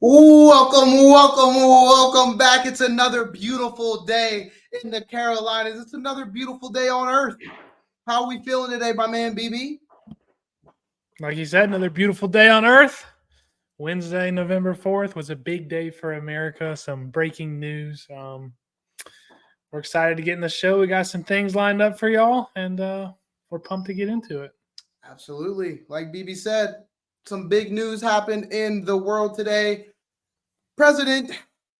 Welcome back. It's another beautiful day in the Carolinas. It's another beautiful day on Earth. How are we feeling today, my man, BB? Like you said, another beautiful day on Earth. Wednesday, November 4th was a big day for America. Some breaking news. We're excited to get in the show. We got some things lined up for y'all, and we're pumped to get into it. Absolutely. Like BB said, some big news happened in the world today. President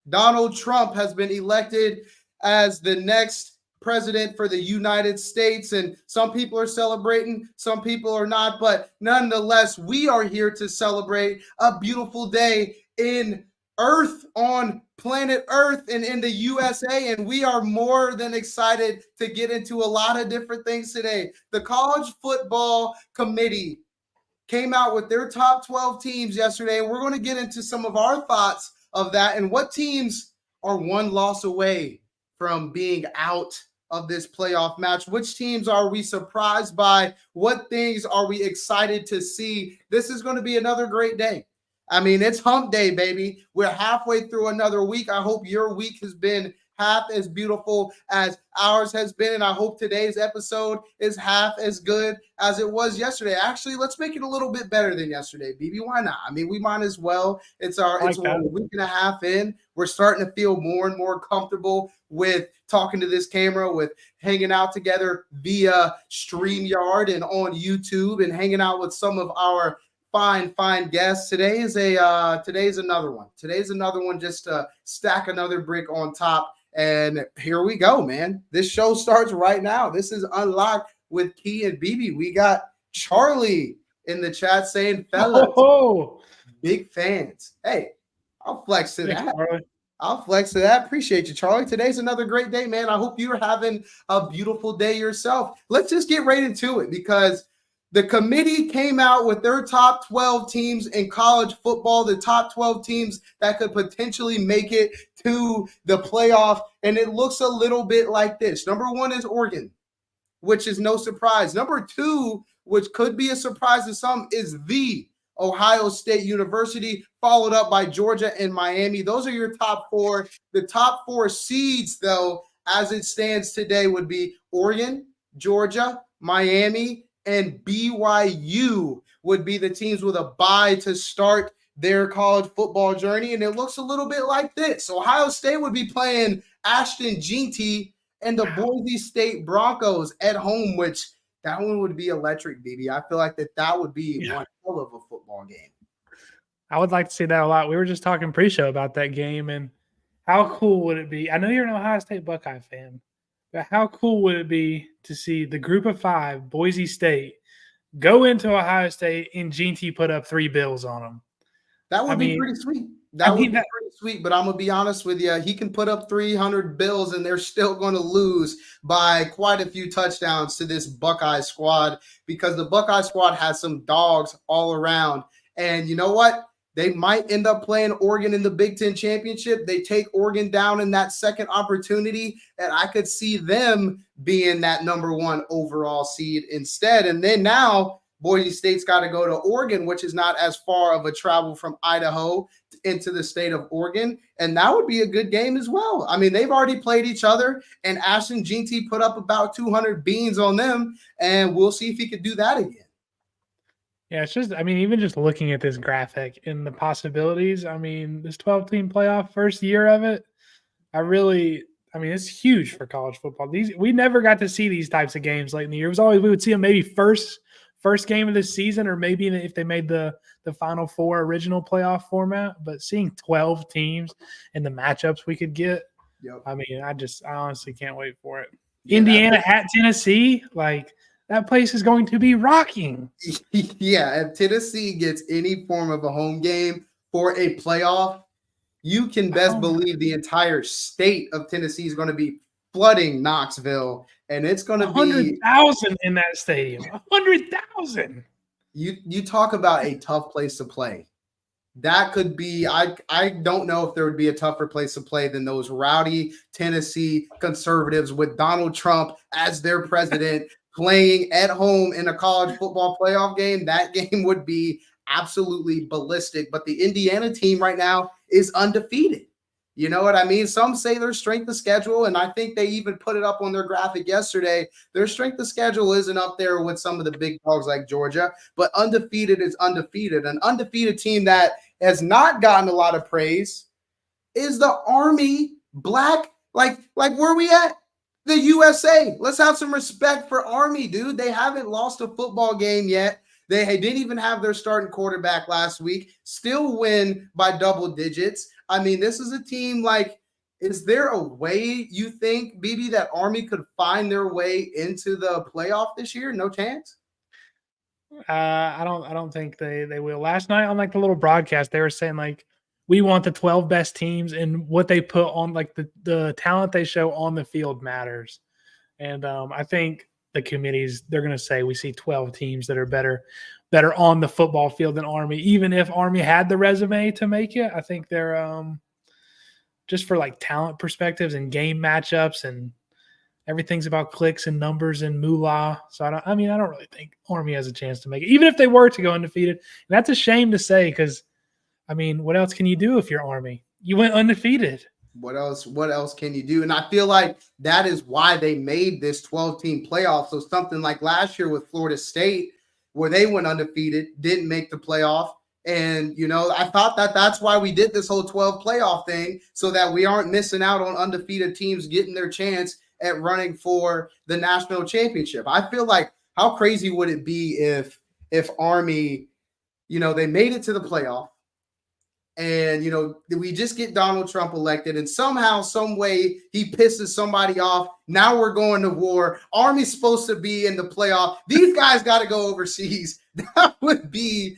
Donald Trump has been elected as the next president for the United States, and some people are celebrating, some people are not, but nonetheless, we are here to celebrate a beautiful day in Earth, on planet Earth, and in the USA, and we are more than excited to get into a lot of different things today. The College Football Committee came out with their top 12 teams yesterday, and we're going to get into some of our thoughts of that and what teams are one loss away from being out of this playoff match. Which teams are we surprised by? What things are we excited to see? This is going to be another great day. I mean, it's hump day, baby. We're halfway through another week. I hope your week has been half as beautiful as ours has been, and I hope today's episode is half as good as it was yesterday. Actually, let's make it a little bit better than yesterday, BB. Why not? I mean, we might as well. It's a week and a half in. We're starting to feel more and more comfortable with talking to this camera, with hanging out together via StreamYard and on YouTube, and hanging out with some of our fine guests. Today's another one. Today's another one just to stack another brick on top. And here we go, man. This show starts right now. This is Unlocked with Key and BB. We got Charlie in the chat saying, fellas, big fans. Hey, I'll flex to that. I'll flex to that. Appreciate you, Charlie. Today's another great day, man. I hope you're having a beautiful day yourself. Let's just get right into it, because the committee came out with their top 12 teams in college football, the top 12 teams that could potentially make it to the playoff, and it looks a little bit like this. Number one is Oregon, which is no surprise. Number two, which could be a surprise to some, is the Ohio State University, followed up by Georgia and Miami. Those are your top four. The top four seeds, though, as it stands today, would be Oregon, Georgia, Miami, and BYU would be the teams with a bye to start their college football journey. And it looks a little bit like this. Ohio State would be playing Ashton Jeanty and the Boise State Broncos at home, which that one would be electric, BB. I feel like that would be one hell of a football game. I would like to see that a lot. We were just talking pre-show about that game, and how cool would it be? I know you're an Ohio State Buckeye fan, but how cool would it be to see the group of five, Boise State, go into Ohio State and Jeanty put up 3 bills on them? That would be pretty sweet. That would be pretty sweet, but I'm going to be honest with you. He can put up 300 bills, and they're still going to lose by quite a few touchdowns to this Buckeye squad, because the Buckeye squad has some dogs all around. And you know what? They might end up playing Oregon in the Big Ten Championship. They take Oregon down in that second opportunity, and I could see them being that number one overall seed instead. And then now Boise State's got to go to Oregon, which is not as far of a travel from Idaho into the state of Oregon. And that would be a good game as well. I mean, they've already played each other, and Ashton Jeanty put up about 200 beans on them, and we'll see if he could do that again. Yeah, it's just, I mean, even just looking at this graphic and the possibilities, I mean, this 12-team playoff first year of it, it's huge for college football. We never got to see these types of games late in the year. It was always, we would see them maybe first game of the season, or maybe if they made the Final Four original playoff format. But seeing 12 teams and the matchups we could get, I mean, I honestly can't wait for it. Yeah, Indiana at Tennessee, that place is going to be rocking. Yeah, if Tennessee gets any form of a home game for a playoff, you can best believe the entire state of Tennessee is going to be flooding Knoxville, and it's going to be 100,000 in that stadium. 100,000. You talk about a tough place to play. That could be, I don't know if there would be a tougher place to play than those rowdy Tennessee conservatives with Donald Trump as their president playing at home in a college football playoff game. That game would be absolutely ballistic. But the Indiana team right now is undefeated. You know what I mean? Some say their strength of schedule, and I think they even put it up on their graphic yesterday. Their strength of schedule isn't up there with some of the big dogs like Georgia, but undefeated is undefeated. An undefeated team that has not gotten a lot of praise is the Army Black. Like where we at? The USA. Let's have some respect for Army, dude. They haven't lost a football game yet. They didn't even have their starting quarterback last week. Still win by double digits. I mean, this is a team like, is there a way you think, BB, that Army could find their way into the playoff this year? No chance? I don't think they will. Last night on like the little broadcast, they were saying like we want the 12 best teams, and what they put on, like the talent they show on the field matters. And I think the committees, they're going to say we see 12 teams that are better on the football field than Army. Even if Army had the resume to make it, I think they're just for like talent perspectives and game matchups, and everything's about clicks and numbers and moolah. So I don't really think Army has a chance to make it, even if they were to go undefeated. And that's a shame to say, because I mean, what else can you do if you're Army? You went undefeated. What else can you do? And I feel like that is why they made this 12-team playoff. So something like last year with Florida State, where they went undefeated, didn't make the playoff. And, you know, I thought that that's why we did this whole 12 playoff thing, so that we aren't missing out on undefeated teams getting their chance at running for the national championship. I feel like, how crazy would it be if Army, you know, they made it to the playoff, and, you know, we just get Donald Trump elected, and somehow, some way, he pisses somebody off. Now we're going to war. Army's supposed to be in the playoff. These guys got to go overseas. That would be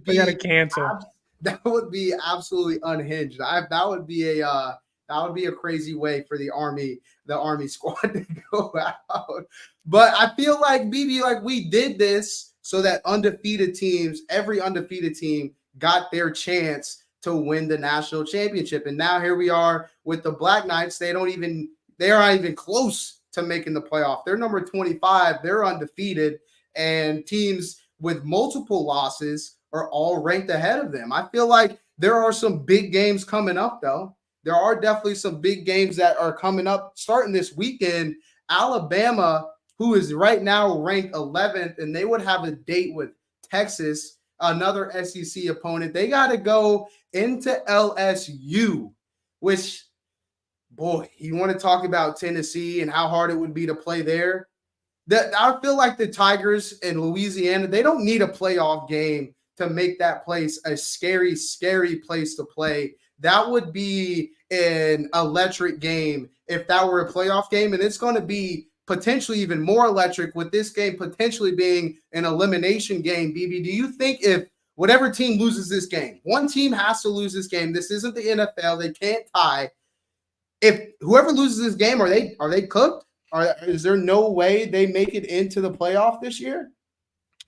We got to cancel. That would be absolutely unhinged. That would be a crazy way for the Army squad to go out. But I feel like, BB, like we did this so that undefeated teams, every undefeated team, got their chance to win the national championship. And now here we are with the Black Knights. They aren't even close to making the playoff. They're number 25. They're undefeated, and teams with multiple losses are all ranked ahead of them. I feel like there are some big games coming up, though. There are definitely some big games that are coming up starting this weekend. Alabama, who is right now ranked 11th, and they would have a date with Texas, another SEC opponent. They got to go into LSU, which, boy, you want to talk about Tennessee and how hard it would be to play there. I feel like the Tigers in Louisiana, they don't need a playoff game to make that place a scary, scary place to play. That would be an electric game if that were a playoff game, and it's going to be potentially even more electric with this game potentially being an elimination game. BB, do you think if whatever team loses this game, one team has to lose this game? This isn't the NFL; they can't tie. If whoever loses this game, are they cooked? Is there no way they make it into the playoff this year?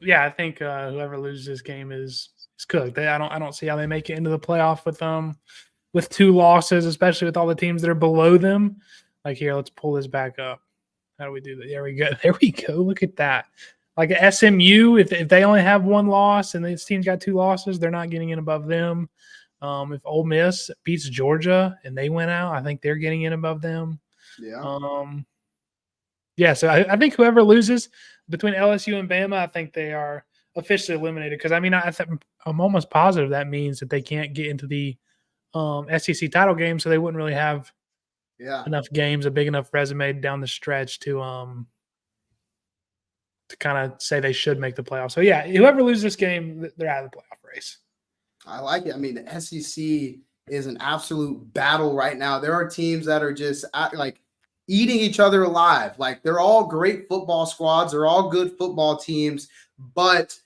Yeah, I think whoever loses this game is cooked. I don't see how they make it into the playoff with two losses, especially with all the teams that are below them. Like, here, let's pull this back up. How do we do that? There we go. There we go. Look at that. Like SMU, if they only have one loss and this team's got two losses, they're not getting in above them. If Ole Miss beats Georgia and they went out, I think they're getting in above them. Yeah. Yeah, so I think whoever loses between LSU and Bama, I think they are officially eliminated. Because, I mean, I'm almost positive that means that they can't get into the SEC title game, so they wouldn't really have enough games, a big enough resume down the stretch to kind of say they should make the playoffs. So, yeah, whoever loses this game, they're out of the playoff race. I like it. I mean, the SEC is an absolute battle right now. There are teams that are just like eating each other alive. Like, they're all great football squads. They're all good football teams. But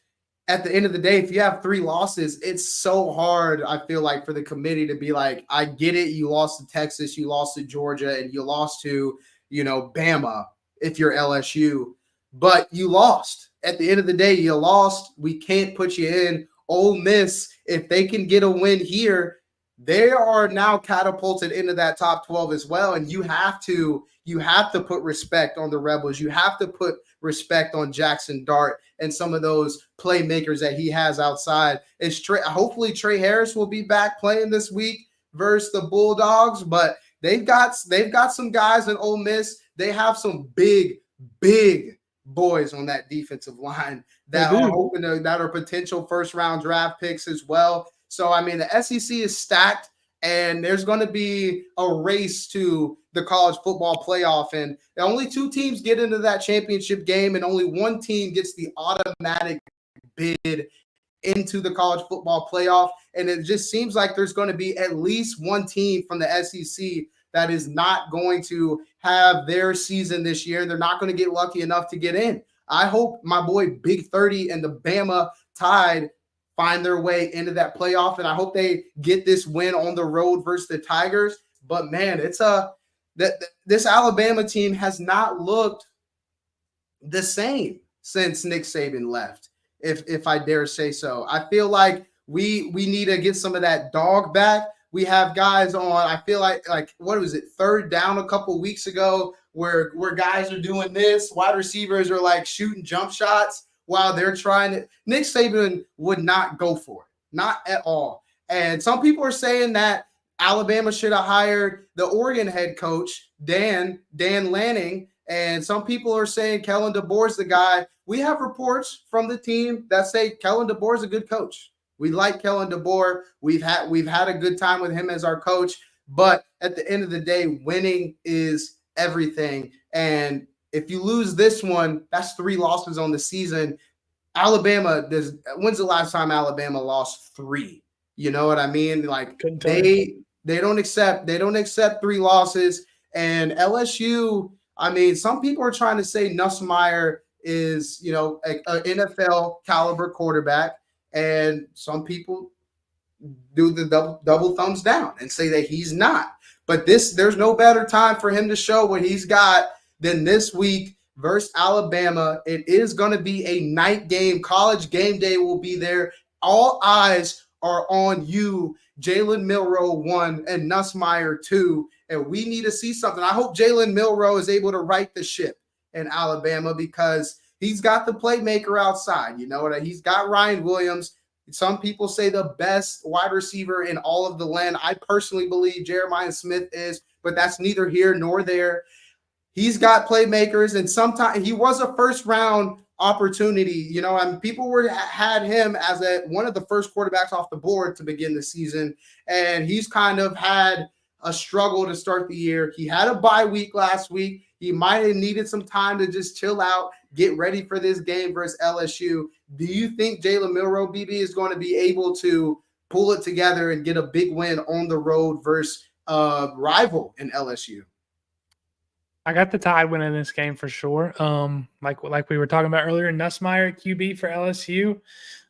at the end of the day, if you have three losses, it's so hard, I feel like, for the committee to be like, I get it. You lost to Texas, you lost to Georgia, and you lost to, Bama if you're LSU. But you lost. At the end of the day, you lost. We can't put you in. Ole Miss, if they can get a win here, they are now catapulted into that top 12 as well. And you have to put respect on the Rebels. You have to put respect on Jackson Dart and some of those playmakers that he has outside. Hopefully Trey Harris will be back playing this week versus the Bulldogs, but they've got some guys in Ole Miss. They have some big boys on that defensive line that are potential first round draft picks as well. So I mean, the SEC is stacked, and there's going to be a race to the college football playoff, and only 2 teams get into that championship game, and only 1 team gets the automatic bid into the college football playoff. And it just seems like there's going to be at least 1 team from the SEC that is not going to have their season this year. They're not going to get lucky enough to get in. I hope my boy Big 30 and the Bama Tide find their way into that playoff, and I hope they get this win on the road versus the Tigers. But man, this Alabama team has not looked the same since Nick Saban left, if I dare say so. I feel like we need to get some of that dog back. We have guys on, I feel like what was it, 3rd down a couple weeks ago, where guys are doing this. Wide receivers are like shooting jump shots while they're trying to. Nick Saban would not go for it, not at all. And some people are saying that Alabama should have hired the Oregon head coach, Dan Lanning, and some people are saying Kellen DeBoer's the guy. We have reports from the team that say Kellen DeBoer's a good coach. We like Kellen DeBoer. We've had a good time with him as our coach. But at the end of the day, winning is everything. And if you lose this one, that's 3 losses on the season. When's the last time Alabama lost 3? You know what I mean? Like they don't accept 3 losses. And LSU, I mean, some people are trying to say Nussmeier is, an NFL caliber quarterback. And some people do the double thumbs down and say that he's not. But there's no better time for him to show what he's got than this week versus Alabama. It is going to be a night game. College game day will be there. All eyes are on you, Jalen Milroe 1 and Nussmeier 2. And we need to see something. I hope Jalen Milroe is able to right the ship in Alabama, because he's got the playmaker outside. You know, he's got Ryan Williams. Some people say the best wide receiver in all of the land. I personally believe Jeremiah Smith is, but that's neither here nor there. He's got playmakers, and sometimes he was a first-round opportunity. And people had him as one of the first quarterbacks off the board to begin the season, and he's kind of had a struggle to start the year. He had a bye week last week. He might have needed some time to just chill out, get ready for this game versus LSU. Do you think Jalen Milroe, BB, is going to be able to pull it together and get a big win on the road versus a rival in LSU? I got the Tide winning this game for sure. Like we were talking about earlier, Nussmeier QB for LSU.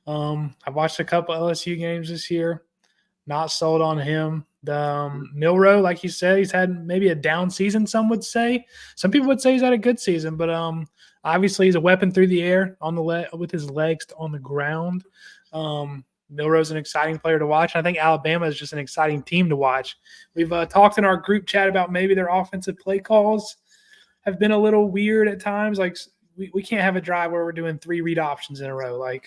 I've watched a couple LSU games this year. Not sold on him. Milroe, like you said, he's had maybe a down season, some would say. Some people would say he's had a good season, but obviously he's a weapon through the air with his legs on the ground. Milroe's an exciting player to watch. I think Alabama is just an exciting team to watch. We've talked in our group chat about maybe their offensive play calls have been a little weird at times. Like we can't have a drive where we're doing 3 read options in a row. Like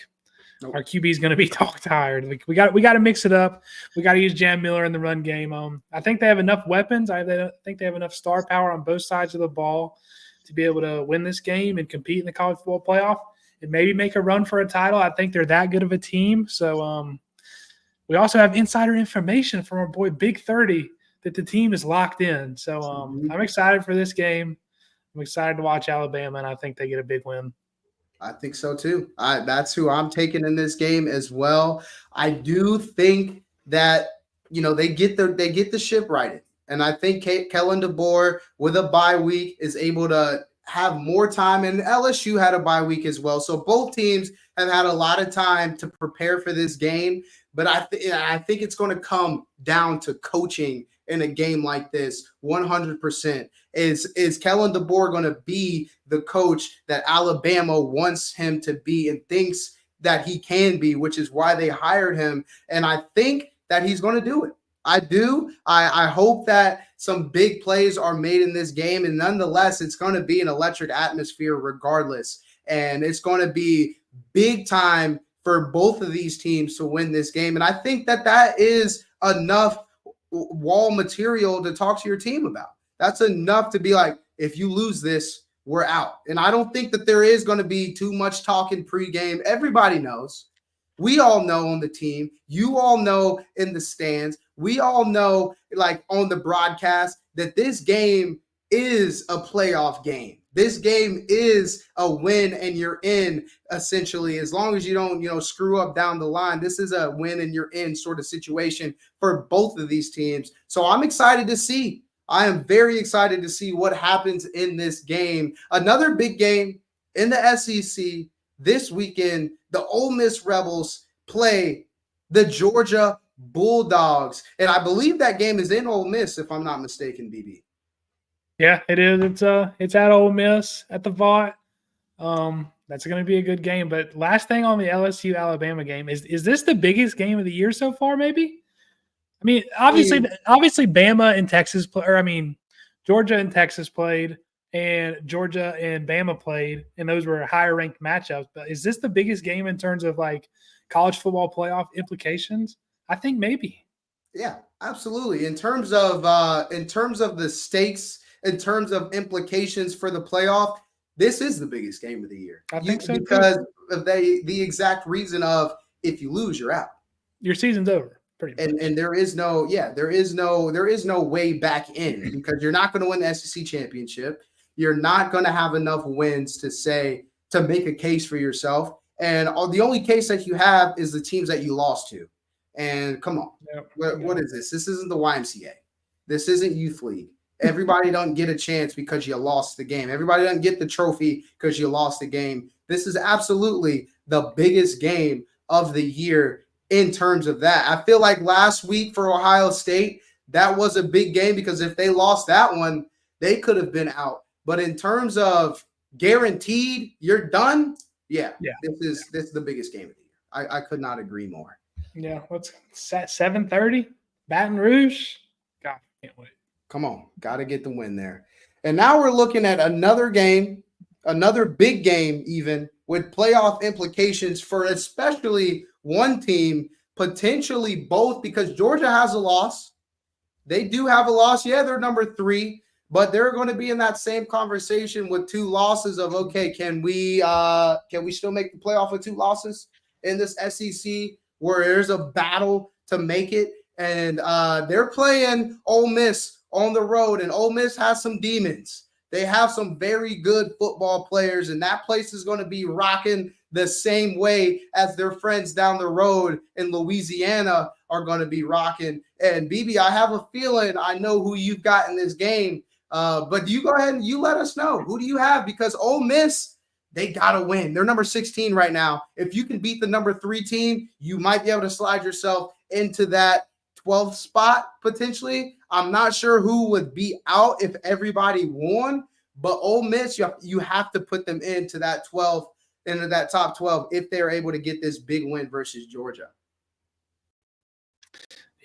nope. Our QB is going to be dog tired. Like we got to mix it up. We got to use Jam Miller in the run game. I think they have enough weapons. I think they have enough star power on both sides of the ball to be able to win this game and compete in the college football playoff and maybe make a run for a title. I think they're that good of a team. So we also have insider information from our boy Big 30 that the team is locked in. So I'm excited for this game. I'm excited to watch Alabama, and I think they get a big win. I think so too. That's who I'm taking in this game as well. I do think that they get the ship righted, and I think Kellen DeBoer with a bye week is able to have more time, and LSU had a bye week as well. So both teams have had a lot of time to prepare for this game. But I think it's going to come down to coaching in a game like this. 100%. Is Kellen DeBoer going to be the coach that Alabama wants him to be and thinks that he can be, which is why they hired him. And I think that he's going to do it. I do. I hope that some big plays are made in this game. And nonetheless, it's going to be an electric atmosphere regardless. And it's going to be big time for both of these teams to win this game. And I think that that is enough wall material to talk to your team about. That's enough to be like, if you lose this, we're out. And I don't think that there is going to be too much talk in pregame. Everybody knows. We all know on the team. You all know in the stands. We all know, like on the broadcast, that this game is a playoff game. This game is a win and you're in, essentially, as long as you don't, screw up down the line. This is a win and you're in sort of situation for both of these teams. So I'm excited to see. I am very excited to see what happens in this game. Another big game in the SEC this weekend. The Ole Miss Rebels play the Georgia Bulldogs. And I believe that game is in Ole Miss, if I'm not mistaken, BB. Yeah, it is. It's at Ole Miss at the Vaught. That's going to be a good game. But last thing on the LSU Alabama game is this the biggest game of the year so far? Maybe. I mean, obviously, Bama and Texas Georgia and Texas played, and Georgia and Bama played, and those were higher ranked matchups. But is this the biggest game in terms of like college football playoff implications? I think maybe. Yeah, absolutely. In terms of the stakes, in terms of implications for the playoff, this is the biggest game of the year. I think so because of the exact reason of if you lose, you're out. Your season's over. Pretty much. And there is no way back in because you're not going to win the SEC championship. You're not going to have enough wins to make a case for yourself. And the only case that you have is the teams that you lost to. And come on, what is this? This isn't the YMCA. This isn't Youth League. Everybody doesn't get a chance because you lost the game. Everybody doesn't get the trophy because you lost the game. This is absolutely the biggest game of the year in terms of that. I feel like last week for Ohio State, that was a big game because if they lost that one, they could have been out. But in terms of guaranteed, you're done. Yeah. This is the biggest game of the year. I could not agree more. Yeah, let's set 7:30, Baton Rouge. God, can't wait. Come on, got to get the win there. And now we're looking at another game, another big game even, with playoff implications for especially one team, potentially both, because Georgia has a loss. They do have a loss. Yeah, they're number 3, but they're going to be in that same conversation with 2 losses of, okay, can we still make the playoff with 2 losses in this SEC where there's a battle to make it? And they're playing Ole Miss on the road, and Ole Miss has some demons. They have some very good football players, and that place is going to be rocking the same way as their friends down the road in Louisiana are going to be rocking. And BB, I have a feeling I know who you've got in this game, but you go ahead and you let us know. Who do you have? Because Ole Miss, they got to win. They're number 16 right now. If you can beat the number 3 team, you might be able to slide yourself into that 12th spot potentially. I'm not sure who would be out if everybody won, but Ole Miss, you have to put them into that top 12 if they're able to get this big win versus Georgia.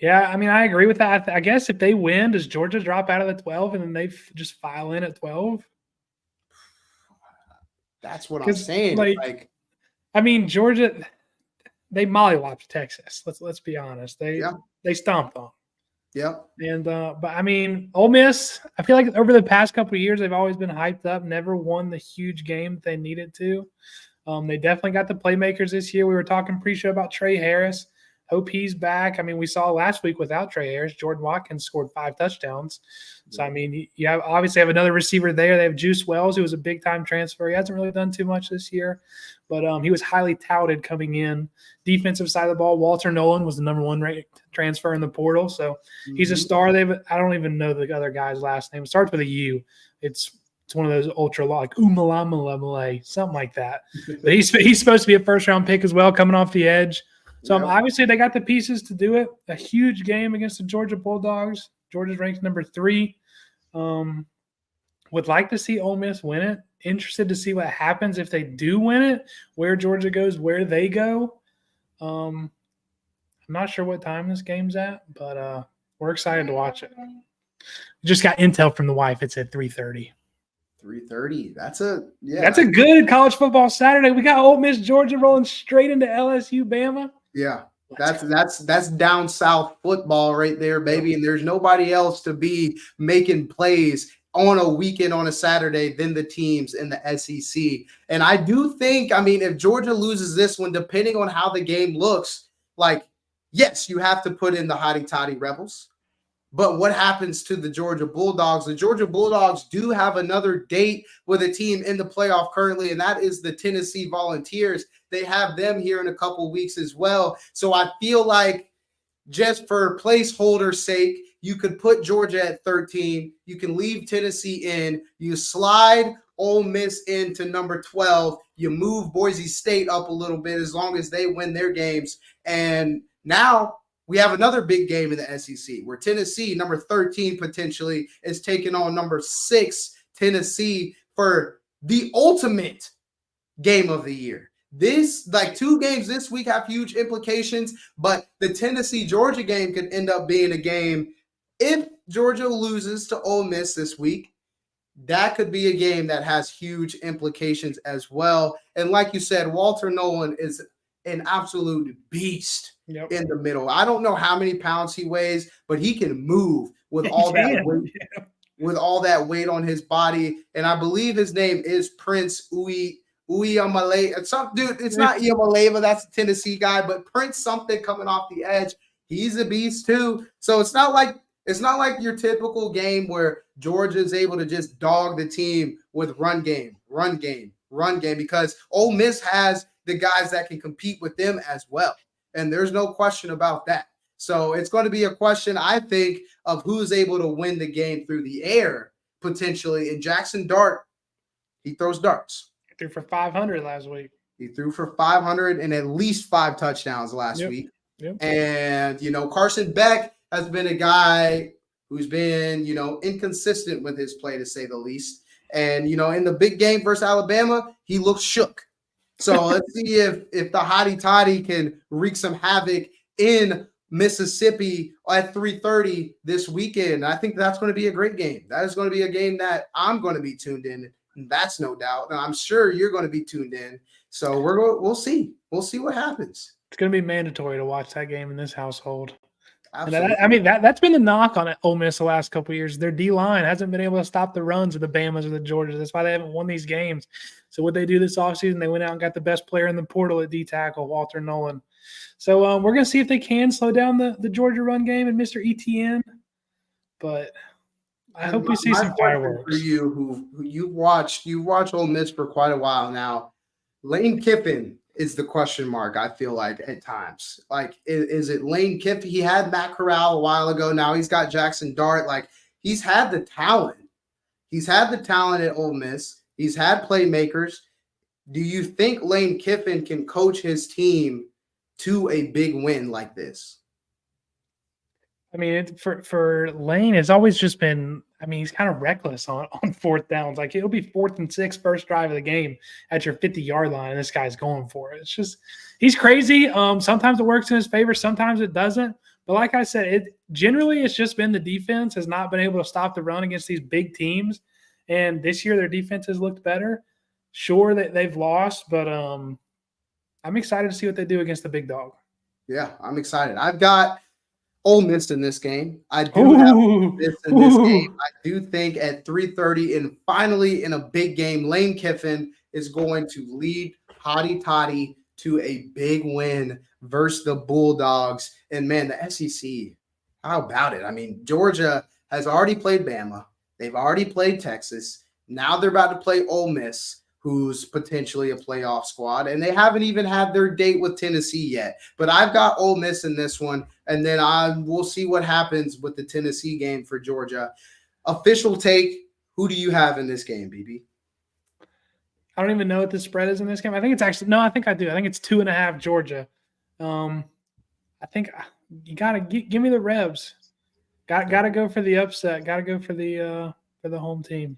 Yeah, I mean, I agree with that. I guess if they win, does Georgia drop out of the 12 and then they just file in at 12? That's what I'm saying. I mean, Georgia, they mollywopped Texas. Let's be honest. They stomped on them. Yep. And but I mean, Ole Miss, I feel like over the past couple of years, they've always been hyped up, never won the huge game they needed to. They definitely got the playmakers this year. We were talking pre-show about Trey Harris. Hope he's back. I mean, we saw last week without Trey Harris, Jordan Watkins scored 5 touchdowns. So, I mean, you obviously have another receiver there. They have Juice Wells, who was a big-time transfer. He hasn't really done too much this year, but he was highly touted coming in. Defensive side of the ball, Walter Nolan was the number 1 ranked transfer in the portal. So, he's a star. I don't even know the other guy's last name. It starts with a U. It's one of those ultra like Umalamalamalalay, something like that. But he's supposed to be a first-round pick as well, coming off the edge. So obviously they got the pieces to do it. A huge game against the Georgia Bulldogs. Georgia's ranked number 3. Would like to see Ole Miss win it. Interested to see what happens if they do win it, where Georgia goes, where they go. I'm not sure what time this game's at, but We're excited to watch it. Just got intel from the wife. It's at 3:30. 3:30. That's a good college football Saturday. We got Ole Miss, Georgia rolling straight into LSU, Bama. Yeah. That's down south football right there, baby. And there's nobody else to be making plays on a weekend on a Saturday than the teams in the SEC. And I do think, I mean, if Georgia loses this one, depending on how the game looks, like, yes, you have to put in the Hotty Toddy Rebels. But what happens to the Georgia Bulldogs? The Georgia Bulldogs do have another date with a team in the playoff currently, and that is the Tennessee Volunteers. They have them here in a couple weeks as well. So I feel like just for placeholder's sake, you could put Georgia at 13. You can leave Tennessee in. You slide Ole Miss into number 12. You move Boise State up a little bit as long as they win their games. And now we have another big game in the SEC where Tennessee, number 13 potentially, is taking on number 6 Tennessee for the ultimate game of the year. This, like, 2 games this week have huge implications, but the Tennessee-Georgia game could end up being a game. If Georgia loses to Ole Miss this week, that could be a game that has huge implications as well. And like you said, Walter Nolan is an absolute beast in the middle. I don't know how many pounds he weighs, but he can move with all that weight, with all that weight on his body. And I believe his name is Prince Uiagalelei. Some dude, it's not Uiagalelei, that's a Tennessee guy, but Prince something coming off the edge. He's a beast too. So it's not like your typical game where Georgia is able to just dog the team with run game, because Ole Miss has the guys that can compete with them as well. And there's no question about that. So it's going to be a question, I think, of who's able to win the game through the air potentially. And Jackson Dart, he throws darts. He threw for 500 last week. He threw for 500 and at least 5 touchdowns last week. Yep. And, Carson Beck has been a guy who's been, inconsistent with his play, to say the least. And, in the big game versus Alabama, he looks shook. So let's see if the Hotty Toddy can wreak some havoc in Mississippi at 3:30 this weekend. I think that's going to be a great game. That is going to be a game that I'm going to be tuned in. That's no doubt. And I'm sure you're going to be tuned in. So we'll see. We'll see what happens. It's going to be mandatory to watch that game in this household. Absolutely. That's been the knock on Ole Miss the last couple of years. Their D-line hasn't been able to stop the runs of the Bamas or the Georgias. That's why they haven't won these games. So what they do this offseason, they went out and got the best player in the portal at D-tackle, Walter Nolan. So we're going to see if they can slow down the Georgia run game and Mr. ETN. But I hope we see some fireworks. For you, who you watch Ole Miss for quite a while now, Lane Kiffin is the question mark, I feel like, at times. Like, is it Lane Kiffin? He had Matt Corral a while ago. Now he's got Jackson Dart. Like, he's had the talent. He's had the talent at Ole Miss. He's had playmakers. Do you think Lane Kiffin can coach his team to a big win like this? I mean, for Lane, it's always just been, he's kind of reckless on 4th downs. Like, it'll be 4th and 6, first drive of the game at your 50-yard line, and this guy's going for it. It's just, he's crazy. Sometimes it works in his favor, sometimes it doesn't. But like I said, generally it's just been the defense has not been able to stop the run against these big teams. And this year their defense has looked better. Sure that they've lost, but I'm excited to see what they do against the big dog. Yeah, I'm excited. I've got Ole Miss in this game. I do have Ole Miss in this game. I do think at 3:30 and finally in a big game, Lane Kiffin is going to lead Hotty Toddy to a big win versus the Bulldogs. And man, the SEC, how about it? I mean, Georgia has already played Bama. They've already played Texas. Now they're about to play Ole Miss, who's potentially a playoff squad, and they haven't even had their date with Tennessee yet. But I've got Ole Miss in this one, and then we'll see what happens with the Tennessee game for Georgia. Official take, who do you have in this game, BB? I don't even know what the spread is in this game. I think it's actually – no, I think I do. I think it's 2.5 Georgia. I think you got to give me the Rebs. Got to go for the upset. Got to go for the home team.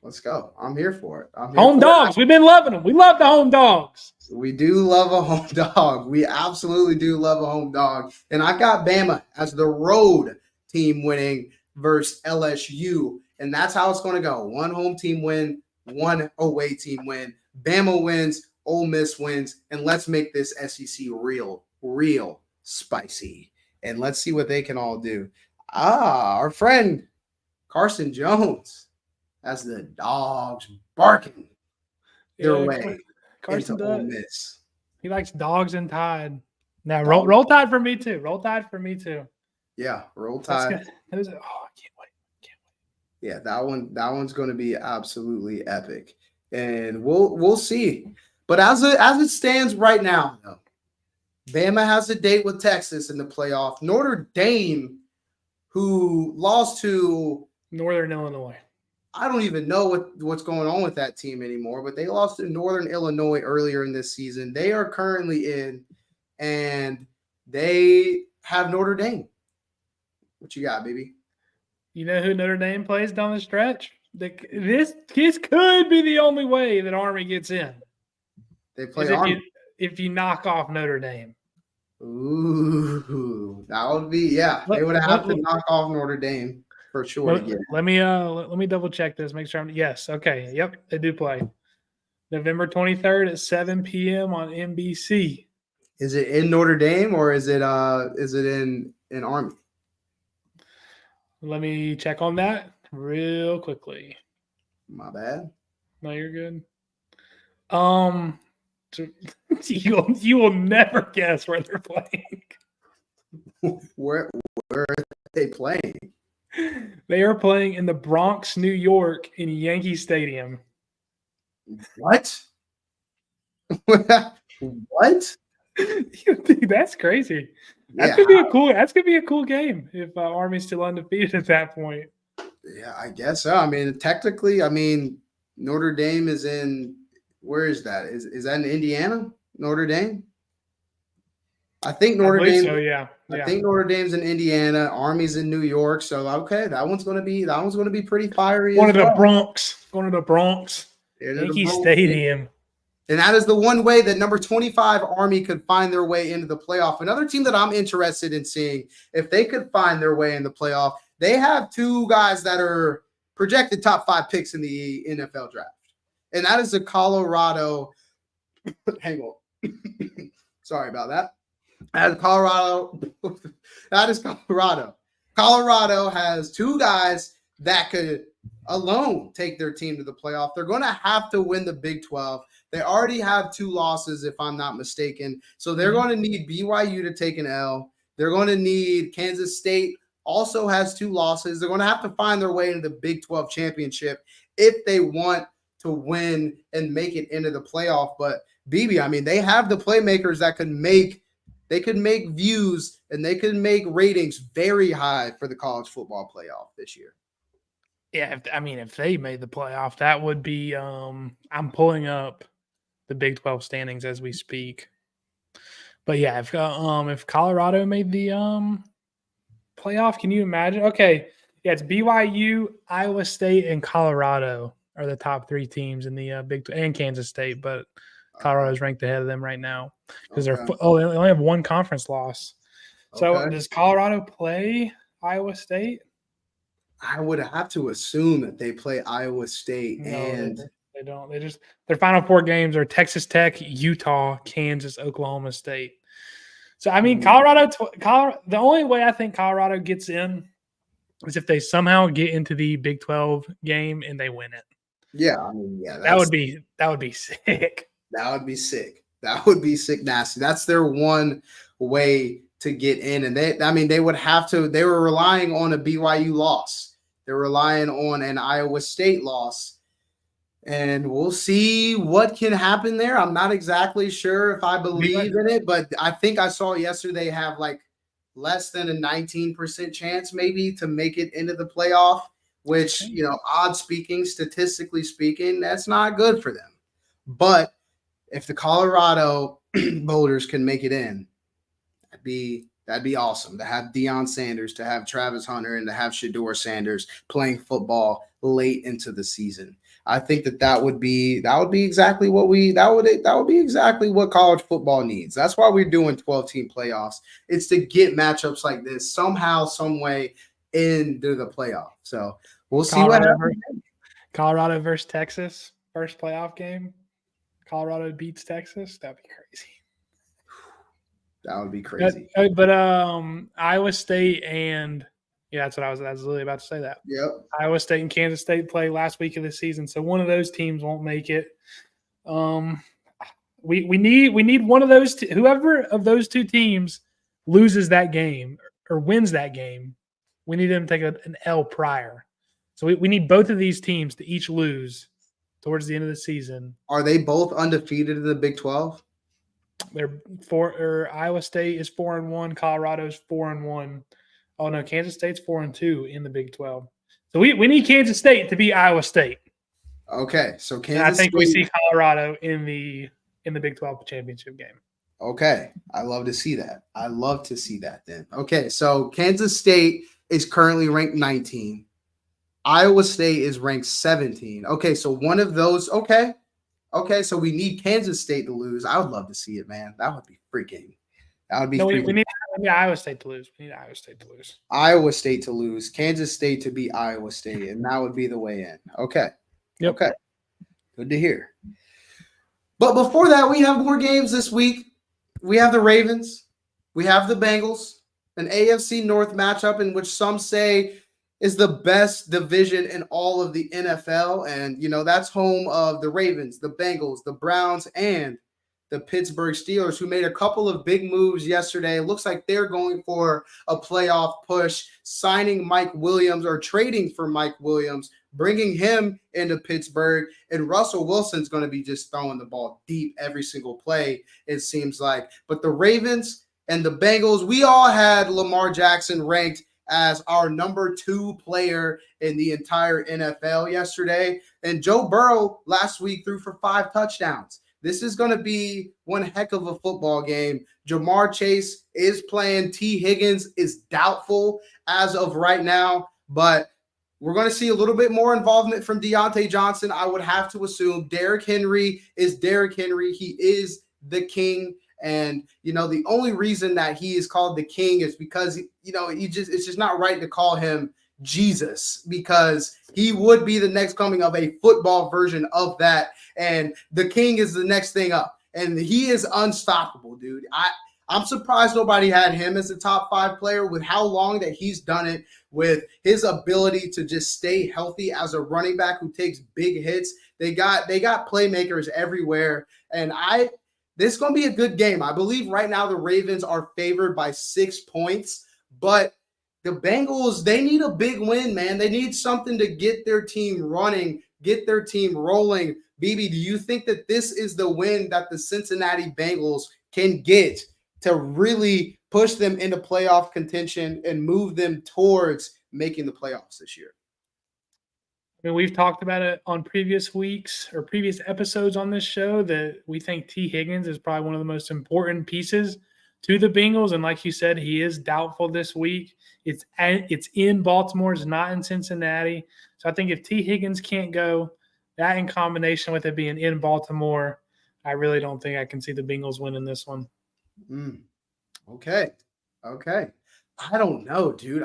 Let's go. I'm here for it. Home dogs. We've been loving them. We love the home dogs. We do love a home dog. We absolutely do love a home dog. And I got Bama as the road team winning versus LSU. And that's how it's going to go. One home team win, one away team win. Bama wins, Ole Miss wins, and let's make this SEC real spicy. And let's see what they can all do. Our friend Carson Jones has the dogs barking their way Carson into Ole Miss. He likes dogs and Tide. Now roll Tide for me too. Roll Tide for me too. Yeah, roll Tide. I can't wait. Yeah, that one's going to be absolutely epic, and we'll see. But as it stands right now, though, Bama has a date with Texas in the playoff. Notre Dame, who lost to Northern Illinois. I don't even know what's going on with that team anymore, but they lost to Northern Illinois earlier in this season. They are currently in, and they have Notre Dame. What you got, baby? You know who Notre Dame plays down the stretch? This could be the only way that Army gets in. They play Army. If you knock off Notre Dame. Ooh, that would be they would have to knock off Notre Dame for sure. Let me double check this. Make sure yes. Okay. Yep, they do play. November 23rd at 7 p.m. on NBC. Is it in Notre Dame or is it in Army? Let me check on that real quickly. My bad. No, you're good. You will never guess where they're playing. Where are they playing? They are playing in the Bronx, New York, in Yankee Stadium. What? What? Dude, that's crazy. That's gonna be a cool game if Army's still undefeated at that point. Yeah, I guess so. I mean, technically, Notre Dame is in. Where is that? Is that in Indiana? Notre Dame? I think Notre Dame. So, yeah. I think Notre Dame's in Indiana. Army's in New York. So okay, that one's gonna be pretty fiery. Going to the Bronx. Yankee Stadium. And that is the one way that number 25 Army could find their way into the playoff. Another team that I'm interested in seeing if they could find their way in the playoff. They have two guys that are projected top 5 picks in the NFL draft. And that is the Colorado. Hang on. Sorry about that. That is Colorado. Colorado has two guys that could alone take their team to the playoff. They're going to have to win the Big 12. They already have 2 losses, if I'm not mistaken. So they're going to need BYU to take an L. They're going to need Kansas State also has 2 losses. They're going to have to find their way into the Big 12 championship if they want to win and make it into the playoff. But BB, they have the playmakers that could make views and they could make ratings very high for the college football playoff this year. Yeah, if they made the playoff, that would be I'm pulling up the Big 12 standings as we speak. But yeah, if Colorado made the playoff, can you imagine? Okay, yeah, it's BYU, Iowa State, and Colorado are the top 3 teams in the Big 12, and Kansas State, but Colorado's ranked ahead of them right now because they only have 1 conference loss. So does Colorado play Iowa State? I would have to assume that they play Iowa State. No, and they don't. They just their final 4 games are Texas Tech, Utah, Kansas, Oklahoma State. So Colorado. The only way I think Colorado gets in is if they somehow get into the Big 12 game and they win it. Yeah, that would be sick. That would be sick. That would be sick nasty. That's their one way to get in. And they would have to, they were relying on a BYU loss. They're relying on an Iowa State loss. And we'll see what can happen there. I'm not exactly sure if I believe in it, but I think I saw yesterday they have like less than a 19% chance maybe to make it into the playoff, which, odds speaking, statistically speaking, that's not good for them. But if the Colorado voters can make it in, that'd be awesome to have Deion Sanders, to have Travis Hunter, and to have Shedeur Sanders playing football late into the season. I think that would be exactly what exactly what college football needs. That's why we're doing 12-team playoffs. It's to get matchups like this somehow, some way into the playoff. So we'll see what happens. Colorado versus Texas, first playoff game. Colorado beats Texas. That'd be crazy. That would be crazy. But Iowa State and that's what I was literally about to say that. Yep. Iowa State and Kansas State play last week of the season, so one of those teams won't make it. We need one of those whoever of those two teams loses that game or wins that game, we need them to take an L prior. So we need both of these teams to each lose towards the end of the season. Are they both undefeated in the Big 12? They're Iowa State is 4-1, Colorado's 4-1. Oh no, Kansas State's 4-2 in the Big 12. So we need Kansas State to beat Iowa State. Okay, so Kansas. And I think State, we see Colorado in the Big 12 championship game. Okay, I love to see that. I love to see that. Then okay, so Kansas State is currently ranked 19. Iowa State is ranked 17. Okay, so one of those. Okay, so we need Kansas State to lose. I would love to see it, man. That would be freaking. That would be. No, we need Iowa State to lose. We need Iowa State to lose. Iowa State to lose. Kansas State to beat Iowa State, and that would be the way in. Okay. Yep. Okay. Good to hear. But before that, we have more games this week. We have the Ravens. We have the Bengals, an AFC North matchup in which some say is the best division in all of the NFL. And, that's home of the Ravens, the Bengals, the Browns, and the Pittsburgh Steelers, who made a couple of big moves yesterday. It looks like they're going for a playoff push, signing Mike Williams or trading for Mike Williams, bringing him into Pittsburgh. And Russell Wilson's going to be just throwing the ball deep every single play, it seems like. But the Ravens and the Bengals, we all had Lamar Jackson ranked as our number 2 player in the entire NFL yesterday. And Joe Burrow last week threw for 5 touchdowns. This is going to be one heck of a football game. Jamar Chase is playing. T. Higgins is doubtful as of right now, but we're going to see a little bit more involvement from Deontay Johnson. I would have to assume Derrick Henry is Derrick Henry. He is the king. And, the only reason that he is called the king is because, it's just not right to call him Jesus, because he would be the next coming of a football version of that. And the king is the next thing up. And he is unstoppable, dude. I'm surprised nobody had him as a top 5 player with how long that he's done it, with his ability to just stay healthy as a running back who takes big hits. They got playmakers everywhere. And this is going to be a good game. I believe right now the Ravens are favored by 6 points, but the Bengals, they need a big win, man. They need something to get their team running, get their team rolling. BB, do you think that this is the win that the Cincinnati Bengals can get to really push them into playoff contention and move them towards making the playoffs this year? I mean, we've talked about it on previous weeks or previous episodes on this show that we think T. Higgins is probably one of the most important pieces to the Bengals. And like you said, he is doubtful this week. It's in Baltimore. It's not in Cincinnati. So I think if T. Higgins can't go, that in combination with it being in Baltimore, I really don't think I can see the Bengals winning this one. Okay. I don't know, dude.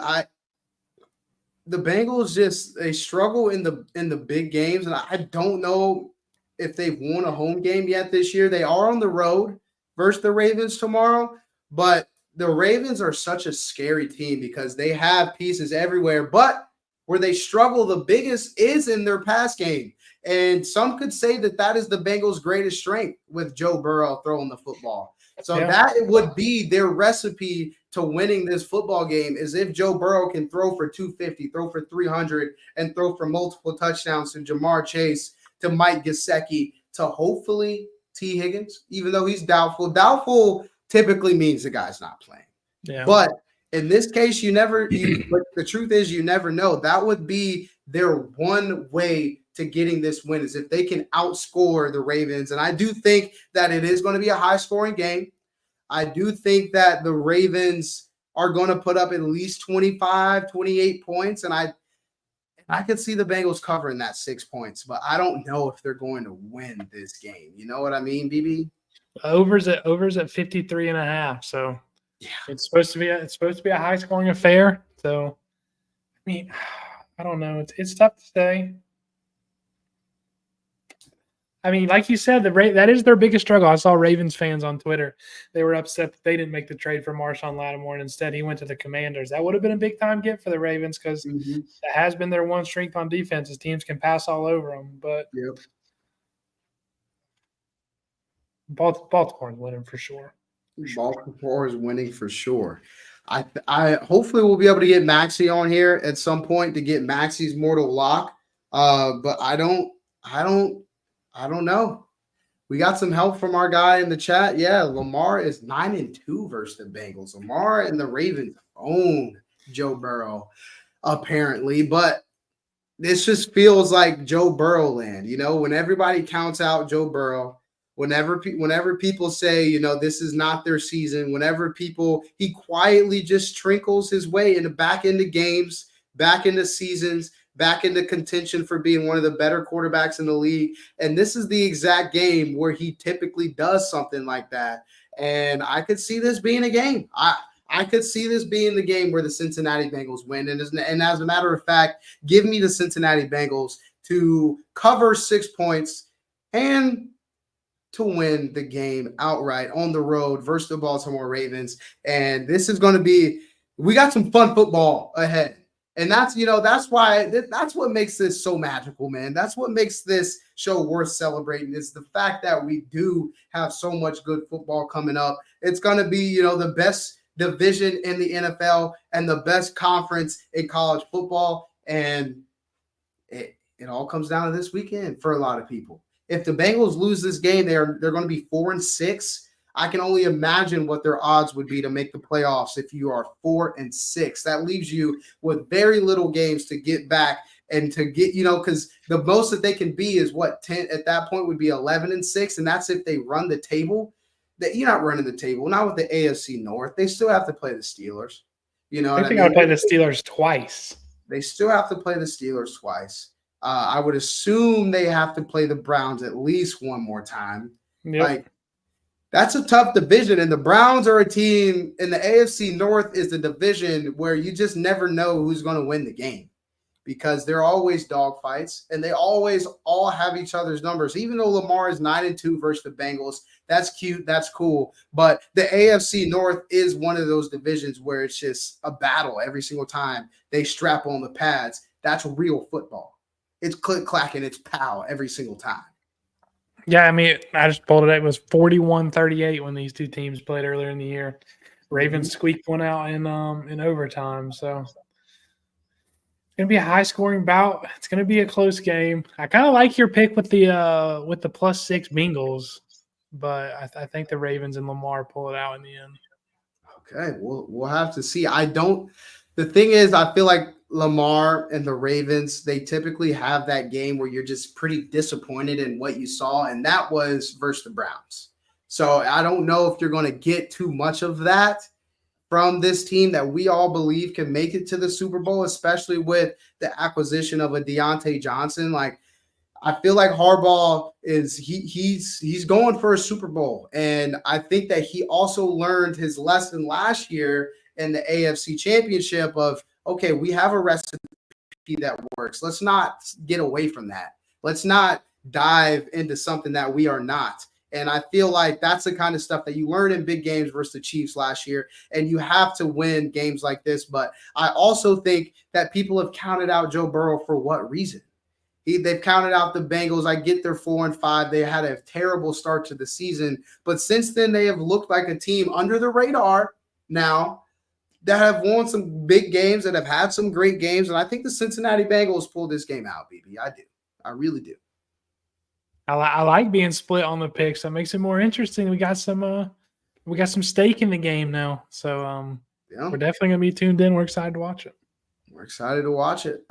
The Bengals they struggle in the big games, and I don't know if they've won a home game yet this year. They are on the road versus the Ravens tomorrow, but the Ravens are such a scary team because they have pieces everywhere, but where they struggle the biggest is in their pass game. And some could say that is the Bengals' greatest strength with Joe Burrow throwing the football. So that would be their recipe to winning this football game, is if Joe Burrow can throw for 250, throw for 300, and throw for multiple touchdowns to Jamar Chase, to Mike Gesicki, to hopefully T. Higgins, even though he's doubtful. Doubtful typically means the guy's not playing. Yeah. But in this case, but the truth is you never know. That would be their one way to getting this win, is if they can outscore the Ravens. And I do think that it is going to be a high-scoring game. I do think that the Ravens are going to put up at least 25, 28 points, and I could see the Bengals covering that 6 points, but I don't know if they're going to win this game. You know what I mean, BB? Overs at 53.5. So yeah, it's supposed to be a high-scoring affair. So mean, I don't know. It's tough to say. I mean, like you said, that is their biggest struggle. I saw Ravens fans on Twitter. They were upset that they didn't make the trade for Marshawn Lattimore, and instead he went to the Commanders. That would have been a big time get for the Ravens because Mhm. that has been their one strength on defense. Is teams can pass all over them. But Yep. Baltimore's winning for sure. Baltimore is winning for sure. I hopefully we'll be able to get Maxi on here at some point to get Maxi's mortal lock. But I don't know. We got some help from our guy in the chat. Yeah, Lamar is 9-2 versus the Bengals. Lamar and the Ravens own Joe Burrow, apparently. But this just feels like Joe Burrow land. When everybody counts out Joe Burrow, whenever people say, this is not their season, whenever he quietly just trickles his way back into games, back into seasons, back into contention for being one of the better quarterbacks in the league. And this is the exact game where he typically does something like that. And I could see this being a game. I could see this being the game where the Cincinnati Bengals win. And as a matter of fact, give me the Cincinnati Bengals to cover 6 points and to win the game outright on the road versus the Baltimore Ravens. And this is going to be, we got some fun football ahead. And that's what makes this so magical, man. That's what makes this show worth celebrating is the fact that we do have so much good football coming up. It's going to be, the best division in the NFL and the best conference in college football. And it all comes down to this weekend for a lot of people. If the Bengals lose this game, they're going to be 4-6. I can only imagine what their odds would be to make the playoffs if you are 4-6. That leaves you with very little games to get back and to get, because the most that they can be is 10 at that point would be 11-6, and that's if they run the table. That you're not running the table, not with the AFC North. They still have to play the Steelers. You know, I think I would play the Steelers twice. They still have to play the Steelers twice. I would assume they have to play the Browns at least one more time. Yep. Like, that's a tough division, and the Browns are a team, and the AFC North is the division where you just never know who's going to win the game because they're always dogfights, and they always all have each other's numbers. Even though Lamar is 9-2 versus the Bengals, that's cute, that's cool, but the AFC North is one of those divisions where it's just a battle every single time they strap on the pads. That's real football. It's click-clack and it's pow every single time. Yeah, I mean, I just pulled it up. It was 41-38 when these two teams played earlier in the year. Ravens squeaked one out in overtime. So it's gonna be a high-scoring bout. It's gonna be a close game. I kind of like your pick with the +6 Bengals, but I think the Ravens and Lamar pull it out in the end. Okay, we'll have to see. The thing is, I feel like Lamar and the Ravens, they typically have that game where you're just pretty disappointed in what you saw, and that was versus the Browns. So I don't know if you're going to get too much of that from this team that we all believe can make it to the Super Bowl, especially with the acquisition of a Deontay Johnson. Like, I feel like Harbaugh he's going for a Super Bowl, and I think that he also learned his lesson last year in the AFC Championship of, okay, we have a recipe that works. Let's not get away from that. Let's not dive into something that we are not. And I feel like that's the kind of stuff that you learn in big games versus the Chiefs last year, and you have to win games like this. But I also think that people have counted out Joe Burrow for what reason? They've counted out the Bengals. I get they're 4-5. They had a terrible start to the season, but since then they have looked like a team under the radar now that have won some big games, that have had some great games, and I think the Cincinnati Bengals pulled this game out, BB. I do. I really do. I like being split on the picks. That makes it more interesting. We got some stake in the game now, so we're definitely gonna be tuned in. We're excited to watch it. We're excited to watch it.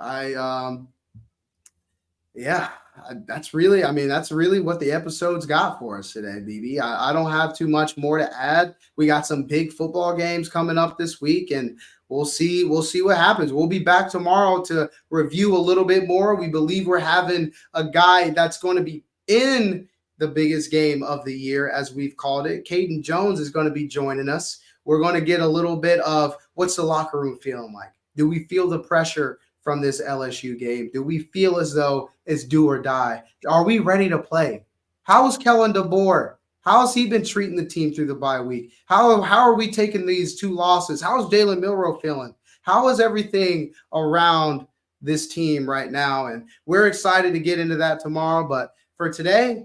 That's really what the episode's got for us today, BB. I don't have too much more to add. We got some big football games coming up this week, and we'll see what happens. We'll be back tomorrow to review a little bit more. We believe we're having a guy that's going to be in the biggest game of the year, as we've called it. Caden Jones is going to be joining us. We're going to get a little bit of what's the locker room feeling like. Do we feel the pressure from this LSU game? Do we feel as though it's do or die? Are we ready to play? How is Kellen DeBoer? How has he been treating the team through the bye week? How are we taking these 2 losses? How is Jalen Milroe feeling? How is everything around this team right now? And we're excited to get into that tomorrow. But for today,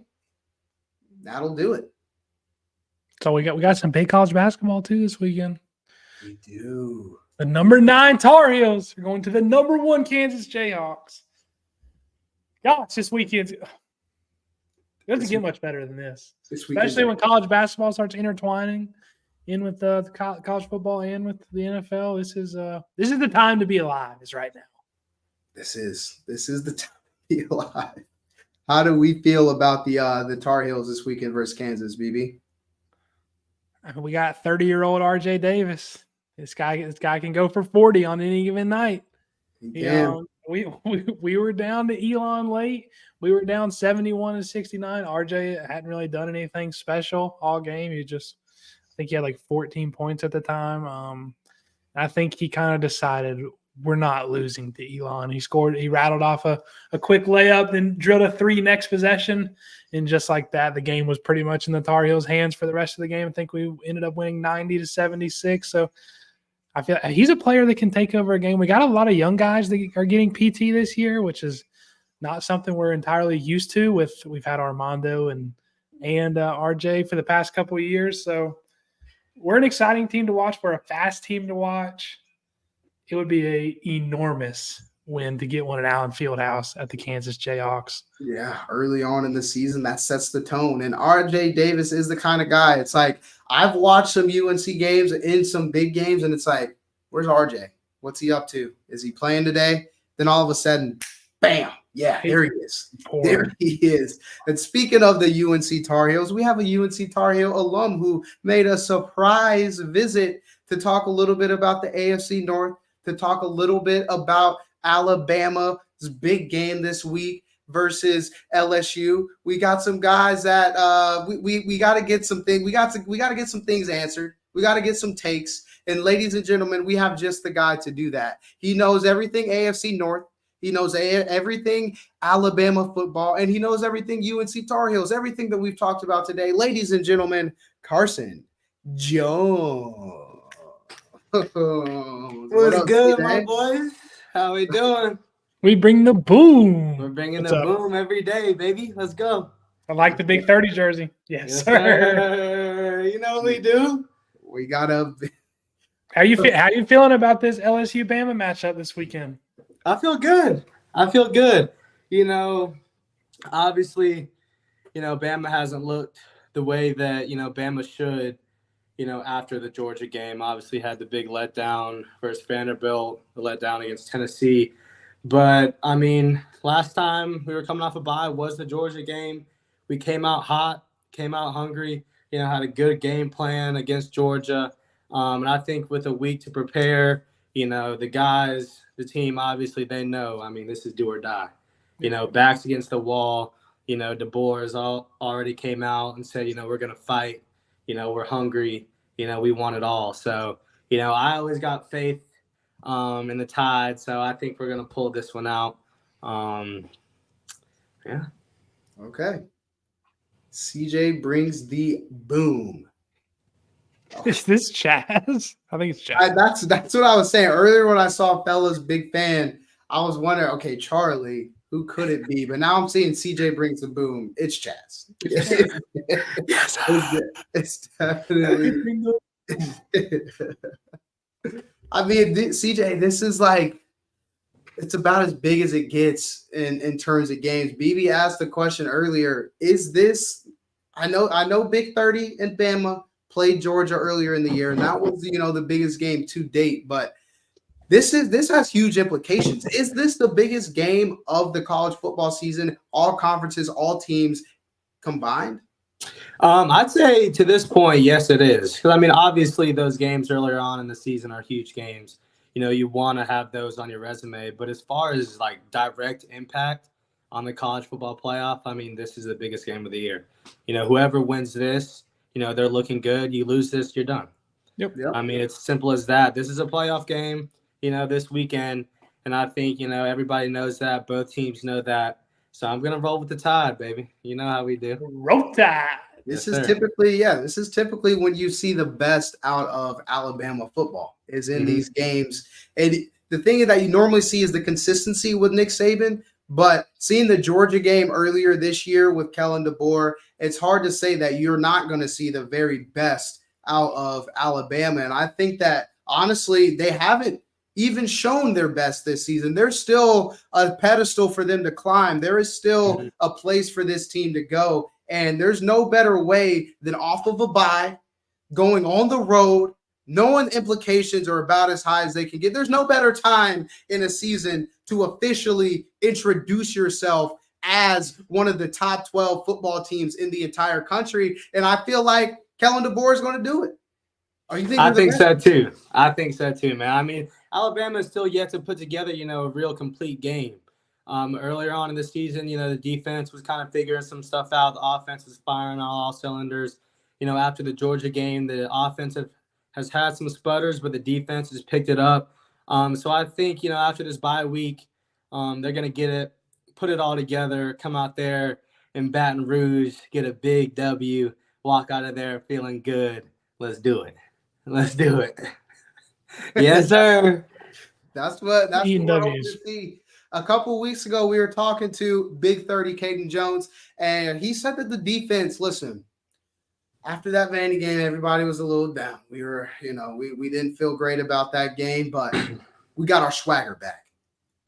that'll do it. So we got some big college basketball too this weekend. We do. The number 9 Tar Heels are going to the number 1 Kansas Jayhawks. Gosh, this weekend it doesn't get much better than this. Especially when college basketball starts intertwining in with the college football and with the NFL. This is the time to be alive. Is right now. This is the time to be alive. How do we feel about the Tar Heels this weekend versus Kansas, BB? We got 30-year-old RJ Davis. This guy can go for 40 on any given night. We were down to Elon late. We were down 71-69. RJ hadn't really done anything special all game. I think he had like 14 points at the time. I think he kind of decided we're not losing to Elon. He rattled off a quick layup, then drilled a 3 next possession. And just like that, the game was pretty much in the Tar Heels' hands for the rest of the game. I think we ended up winning 90-76. So I feel he's a player that can take over a game. We got a lot of young guys that are getting PT this year, which is not something we're entirely used to. We've had Armando and RJ for the past couple of years. So we're an exciting team to watch. We're a fast team to watch. It would be an enormous win to get one at Allen Fieldhouse at the Kansas Jayhawks. Yeah, early on in the season, that sets the tone. And RJ Davis is the kind of guy. It's like I've watched some UNC games in some big games, and it's like, where's RJ? What's he up to? Is he playing today? Then all of a sudden, bam. Yeah, there he is. There he is. And speaking of the UNC Tar Heels, we have a UNC Tar Heel alum who made a surprise visit to talk a little bit about the AFC North, to talk a little bit about Alabama's big game this week versus LSU. We got some guys that we got to get some things. We got to get some things answered. We got to get some takes. And ladies and gentlemen, we have just the guy to do that. He knows everything AFC North. He knows everything Alabama football, and he knows everything UNC Tar Heels, everything that we've talked about today. Ladies and gentlemen, Carson Jones. What's good, my boys? How we doing? We bring the boom. We're bringing the boom every day, baby. Let's go. I like the big 30 jersey. Yes, sir. You know what we do? We gotta. How you feeling about this LSU Bama matchup this weekend? I feel good. You know, obviously, Bama hasn't looked the way that, Bama should, after the Georgia game. Obviously had the big letdown versus Vanderbilt, the letdown against Tennessee. But, I mean, last time we were coming off a bye was the Georgia game. We came out hot, came out hungry, had a good game plan against Georgia. And I think with a week to prepare, the guys, the team, obviously they know, I mean, this is do or die. Backs against the wall. DeBoer already came out and said, we're going to fight. We're hungry. We want it all. So, I always got faith in the Tide. So I think we're going to pull this one out. Yeah. Okay. CJ brings the boom. Is this Chaz? I think it's Chaz. That's what I was saying earlier when I saw Fella's big fan. I was wondering, okay, Charlie, who could it be? But now I'm seeing CJ brings the boom. It's Chaz. Yes. It's definitely. I mean, CJ, this is like, it's about as big as it gets in terms of games. BB asked the question earlier, is this, I know Big 30 and Bama played Georgia earlier in the year, and that was, the biggest game to date, but this has huge implications. Is this the biggest game of the college football season, all conferences, all teams combined? I'd say to this point, yes, it is. Because, I mean, obviously those games earlier on in the season are huge games. You want to have those on your resume. But as far as, like, direct impact on the college football playoff, I mean, this is the biggest game of the year. Whoever wins this, they're looking good. You lose this, you're done. Yep. I mean, it's simple as that. This is a playoff game. this weekend. And I think, everybody knows that. Both teams know that. So I'm going to roll with the Tide, baby. You know how we do. Roll Tide. This Yes, is sir. typically when you see the best out of Alabama football is in these games. And the thing that you normally see is the consistency with Nick Saban. But seeing the Georgia game earlier this year with Kellen DeBoer, it's hard to say that you're not going to see the very best out of Alabama. And I think that honestly, they haven't even shown their best this season. There's still a pedestal for them to climb. There is still a place for this team to go. And there's no better way than off of a bye, going on the road, knowing implications are about as high as they can get. There's no better time in a season to officially introduce yourself as one of the top 12 football teams in the entire country. And I feel like Kellen DeBoer is going to do it. I think so too. I think so too, man. I mean, Alabama is still yet to put together, a real complete game. Earlier on in the season, the defense was kind of figuring some stuff out. The offense was firing on all cylinders. After the Georgia game, the offense has had some sputters, but the defense has picked it up. So I think, after this bye week, they're going to get it, put it all together, come out there in Baton Rouge, get a big W, walk out of there feeling good. Let's do it. Let's do it. Yes, sir. That's what we're hoping W's. to see. A couple weeks ago, we were talking to Big 30 Caden Jones, and he said that the defense, listen, after that Vandy game, everybody was a little down. We were, we didn't feel great about that game, but we got our swagger back,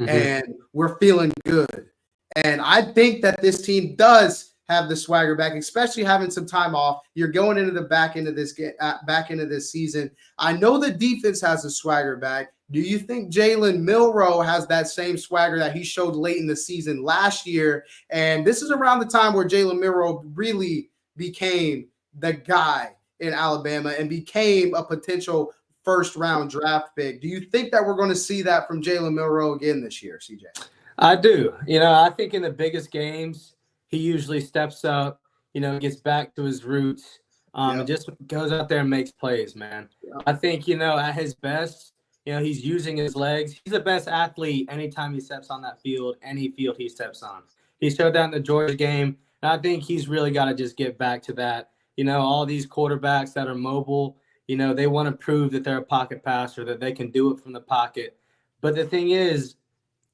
and we're feeling good. And I think that this team does have the swagger back, especially having some time off. You're going into the back end of this season. I know the defense has the swagger back. Do you think Jalen Milroe has that same swagger that he showed late in the season last year? And this is around the time where Jalen Milroe really became the guy in Alabama and became a potential first-round draft pick. Do you think that we're going to see that from Jalen Milroe again this year, CJ? I do. I think in the biggest games, he usually steps up, gets back to his roots, and just goes out there and makes plays, man. I think, at his best, he's using his legs. He's the best athlete anytime he steps on that field, any field he steps on. He showed that in the Georgia game, and I think he's really got to just get back to that. All these quarterbacks that are mobile, they want to prove that they're a pocket passer, that they can do it from the pocket. But the thing is,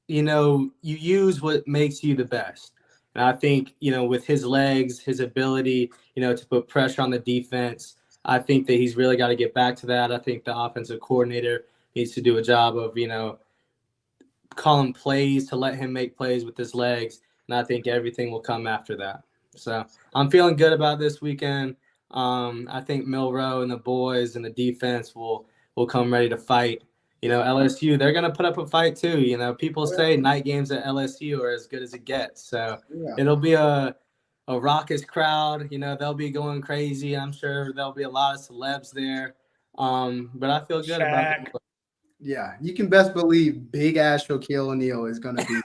you use what makes you the best. And I think, with his legs, his ability, to put pressure on the defense, I think that he's really got to get back to that. I think the offensive coordinator needs to do a job of, calling plays to let him make plays with his legs. And I think everything will come after that. So I'm feeling good about this weekend. I think Milroe and the boys and the defense will come ready to fight. LSU, they're going to put up a fight too. People say night games at LSU are as good as it gets. So it'll be a raucous crowd. They'll be going crazy. I'm sure there'll be a lot of celebs there. But I feel good about it. Yeah, you can best believe big ass Shaquille O'Neal is going to be.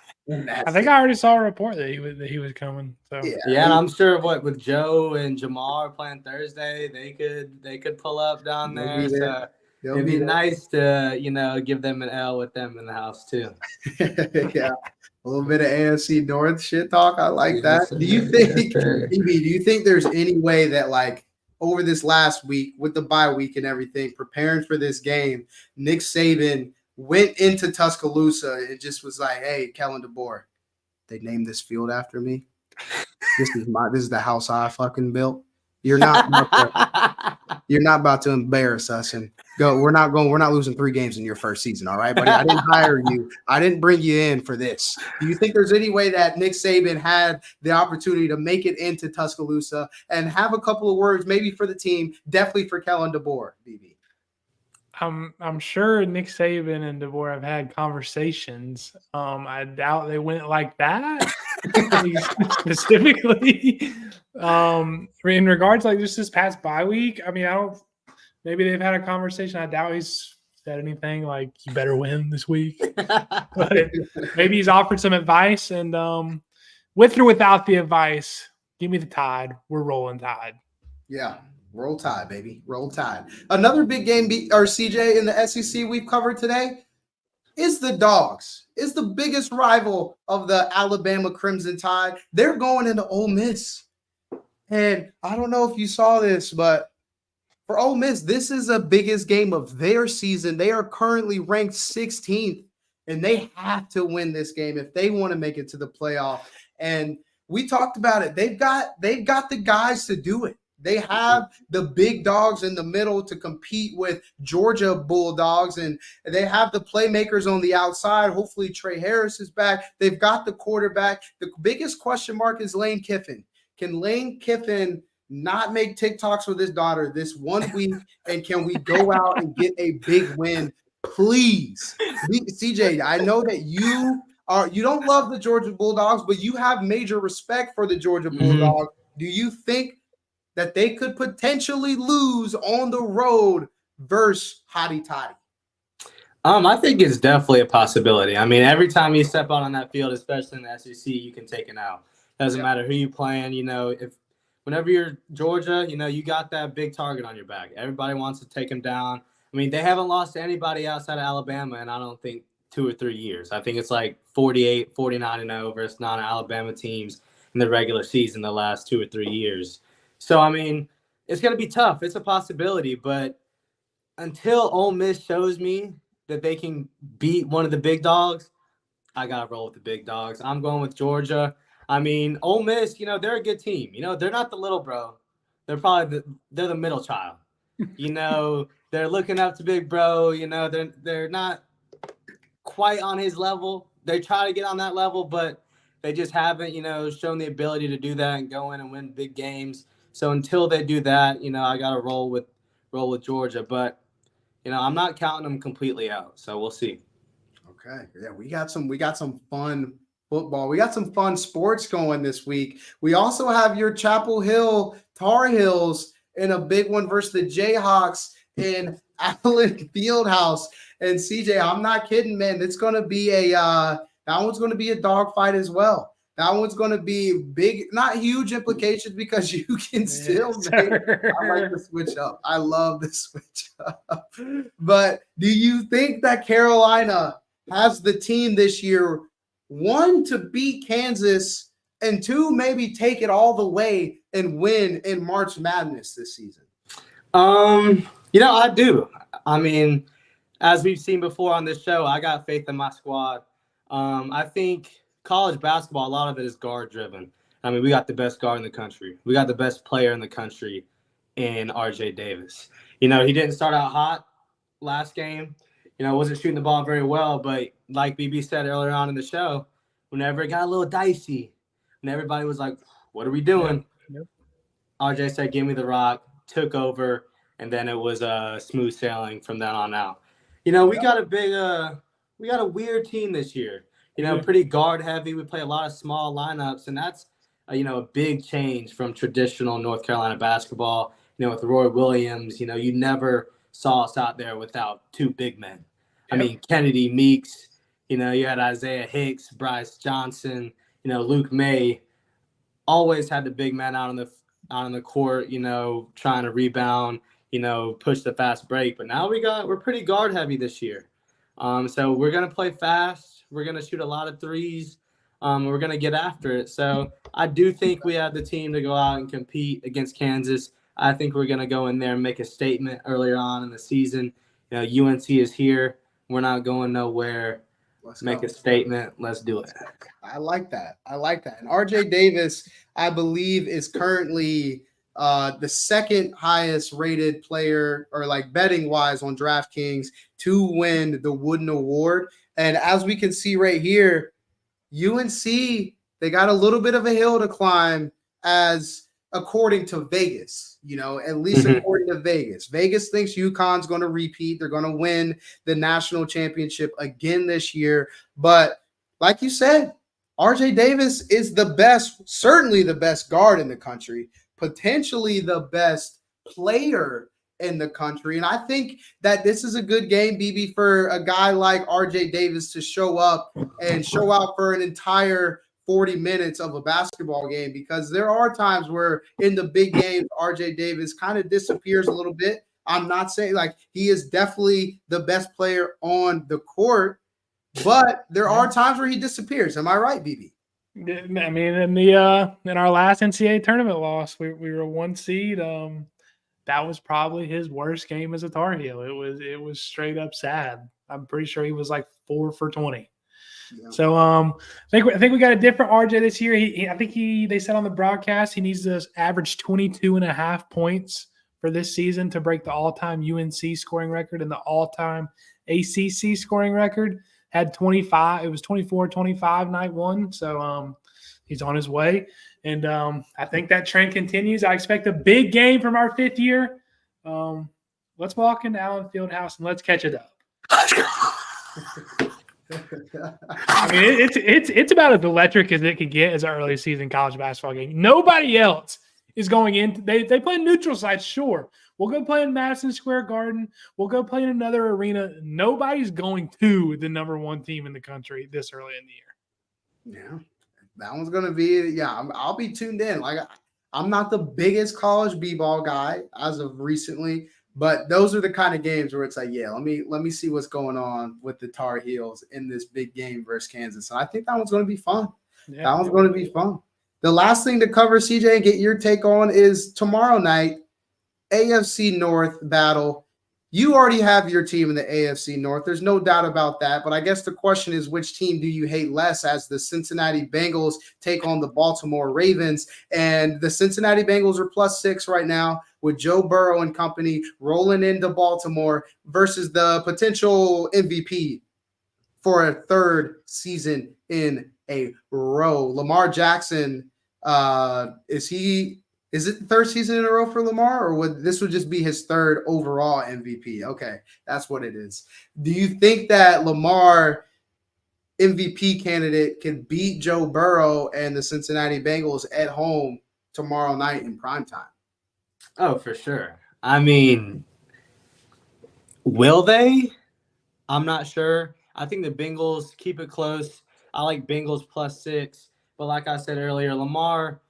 I think I already saw a report that he was coming. So yeah, and I'm sure with Joe and Jamal playing Thursday, they could pull up down there. So it'd be nice to give them an L with them in the house too. Yeah, a little bit of AFC North shit talk. I like that. Do you think, EB, do you think there's any way that over this last week with the bye week and everything, preparing for this game, Nick Saban went into Tuscaloosa and just was like, "Hey, Kellen DeBoer, they named this field after me. This is the house I fucking built. You're not about to embarrass us and go. We're not losing 3 games in your first season, all right, buddy? I didn't hire you. I didn't bring you in for this." Do you think there's any way that Nick Saban had the opportunity to make it into Tuscaloosa and have a couple of words, maybe for the team, definitely for Kellen DeBoer, BB? I'm sure Nick Saban and DeBoer have had conversations. I doubt they went like that specifically. In regards just this past bye week, I mean, maybe they've had a conversation. I doubt he's said anything like you better win this week. But maybe he's offered some advice, and with or without the advice, give me the Tide. We're rolling Tide. Yeah. Roll Tide, baby. Roll Tide. Another big game, CJ, in the SEC we've covered today. is the Dogs. Is the biggest rival of the Alabama Crimson Tide. They're going into Ole Miss. And I don't know if you saw this, but for Ole Miss, this is the biggest game of their season. They are currently ranked 16th, and they have to win this game if they want to make it to the playoff. And we talked about it. They've got the guys to do it. They have the big dogs in the middle to compete with Georgia Bulldogs, and they have the playmakers on the outside. Hopefully Trey Harris is back. They've got the quarterback. The biggest question mark is Lane Kiffin. Can Lane Kiffin not make TikToks with his daughter this 1 week, and can we go out and get a big win, please? CJ, I know that you don't love the Georgia Bulldogs, but you have major respect for the Georgia Bulldogs. Do you think that they could potentially lose on the road versus Hotty Toddy? I think it's definitely a possibility. I mean, every time you step out on that field, especially in the SEC, you can take it out. Doesn't matter who you playing. Whenever you're Georgia, you got that big target on your back. Everybody wants to take them down. I mean, they haven't lost to anybody outside of Alabama in, I don't think, 2 or 3 years. I think it's like 48, 49-0 versus non-Alabama teams in the regular season the last 2 or 3 years. So, I mean, it's going to be tough. It's a possibility. But until Ole Miss shows me that they can beat one of the big dogs, I got to roll with the big dogs. I'm going with Georgia. I mean, Ole Miss, they're a good team. They're not the little bro. They're probably they're the middle child. They're looking up to big bro. They're not quite on his level. They try to get on that level, but they just haven't, shown the ability to do that and go in and win big games. So until they do that, I got to roll with Georgia. But, I'm not counting them completely out. So we'll see. Okay. Yeah, we got some fun football. We got some fun sports going this week. We also have your Chapel Hill Tar Heels in a big one versus the Jayhawks in Allen Fieldhouse. And CJ, I'm not kidding, man. It's going to be that one's going to be a dogfight as well. That one's going to be big, not huge implications because you can still make. I like the switch up. I love the switch up. But do you think that Carolina has the team this year, one, to beat Kansas, and two, maybe take it all the way and win in March Madness this season? I do. I mean, as we've seen before on this show, I got faith in my squad. I think college basketball, a lot of it is guard driven. I mean, we got the best guard in the country. We got the best player in the country in RJ Davis. He didn't start out hot last game. Wasn't shooting the ball very well, but like BB said earlier on in the show, whenever it got a little dicey, and everybody was like, what are we doing? Yep. RJ said, give me the rock, took over, and then it was smooth sailing from then on out. We got a weird team this year. Pretty guard heavy. We play a lot of small lineups, and that's a big change from traditional North Carolina basketball. With Roy Williams, you never saw us out there without two big men. Yep. I mean, Kennedy Meeks, you had Isaiah Hicks, Bryce Johnson, Luke May, always had the big man out on the court, trying to rebound, push the fast break. But now we're pretty guard heavy this year. So we're going to play fast. We're going to shoot a lot of threes. We're going to get after it. So I do think we have the team to go out and compete against Kansas. I think we're going to go in there and make a statement earlier on in the season. UNC is here. We're not going nowhere. Let's make a statement. Let's do it. I like that. And RJ Davis, I believe, is currently the second highest rated player, or like betting wise, on DraftKings to win the Wooden Award. And as we can see right here, UNC, they got a little bit of a hill to climb, as according to Vegas, at least according to Vegas. Vegas thinks UConn's going to repeat. They're going to win the national championship again this year. But like you said, RJ Davis is certainly the best guard in the country, potentially the best player in the country. And I think that this is a good game, BB, for a guy like RJ Davis to show up and show out for an entire 40 minutes of a basketball game, because there are times where in the big games, RJ Davis kind of disappears a little bit. I'm not saying, like, he is definitely the best player on the court, but there are times where he disappears. Am I right, BB? I mean, in our last NCAA tournament loss, we were 1 seed. That was probably his worst game as a Tar Heel. It was straight up sad. I'm pretty sure he was like 4 for 20. Yeah. So I think we got a different RJ this year. They said on the broadcast he needs to average 22.5 points for this season to break the all-time UNC scoring record and the all-time ACC scoring record. Had 25. It was 24-25 night one. So he's on his way. And I think that trend continues. I expect a big game from our 5th year. Let's walk into Allen Fieldhouse and let's catch it up. I mean, it's about as electric as it could get as an early season college basketball game. Nobody else is going in. They play neutral sites, sure. We'll go play in Madison Square Garden. We'll go play in another arena. Nobody's going to the number 1 team in the country this early in the year. Yeah, that one's going to be, I'll be tuned in. Like, I'm not the biggest college b-ball guy as of recently, but those are the kind of games where it's like, let me see what's going on with the Tar Heels in this big game versus Kansas. And I think that one's going to be fun. Yeah, that one's going to be fun. The last thing to cover, CJ, and get your take on is tomorrow night, AFC North battle. You already have your team in the AFC North. There's no doubt about that. But I guess the question is, which team do you hate less as the Cincinnati Bengals take on the Baltimore Ravens? And the Cincinnati Bengals are +6 right now with Joe Burrow and company rolling into Baltimore versus the potential MVP for a 3rd season in a row. Lamar Jackson, is it the 3rd season in a row for Lamar, or would this just be his 3rd overall MVP? Okay, that's what it is. Do you think that Lamar, MVP candidate, can beat Joe Burrow and the Cincinnati Bengals at home tomorrow night in primetime? Oh, for sure. I mean, will they? I'm not sure. I think the Bengals keep it close. I like Bengals +6. But like I said earlier, Lamar,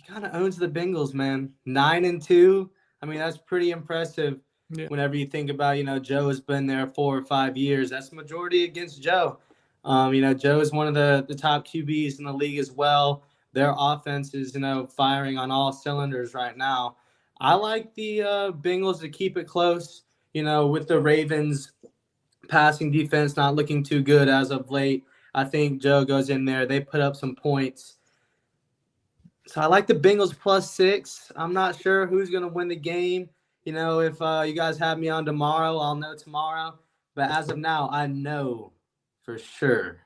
kind of owns the Bengals, man. 9-2. I mean, that's pretty impressive. Yeah. Whenever you think about, Joe has been there 4 or 5 years. That's the majority against Joe. Joe is one of the top QBs in the league as well. Their offense is, firing on all cylinders right now. I like the Bengals to keep it close, with the Ravens passing defense not looking too good as of late. I think Joe goes in there. They put up some points. So I like the Bengals +6. I'm not sure who's going to win the game. If you guys have me on tomorrow, I'll know tomorrow. But as of now, I know for sure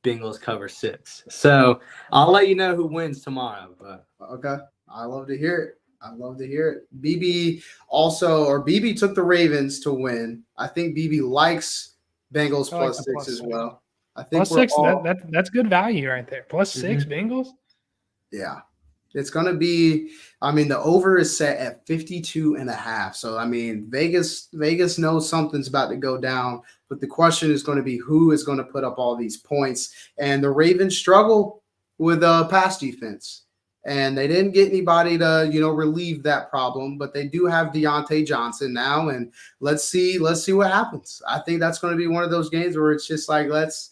Bengals cover 6. So I'll let you know who wins tomorrow. But okay. I love to hear it. BB took the Ravens to win. I think BB likes Bengals +6 as well. I think +6, that's good value right there. +6 Bengals? Yeah. It's going to be, the over is set at 52.5. So, Vegas knows something's about to go down. But the question is going to be who is going to put up all these points. And the Ravens struggle with pass defense. And they didn't get anybody to, relieve that problem. But they do have Deontay Johnson now. And let's see what happens. I think that's going to be one of those games where it's just like, let's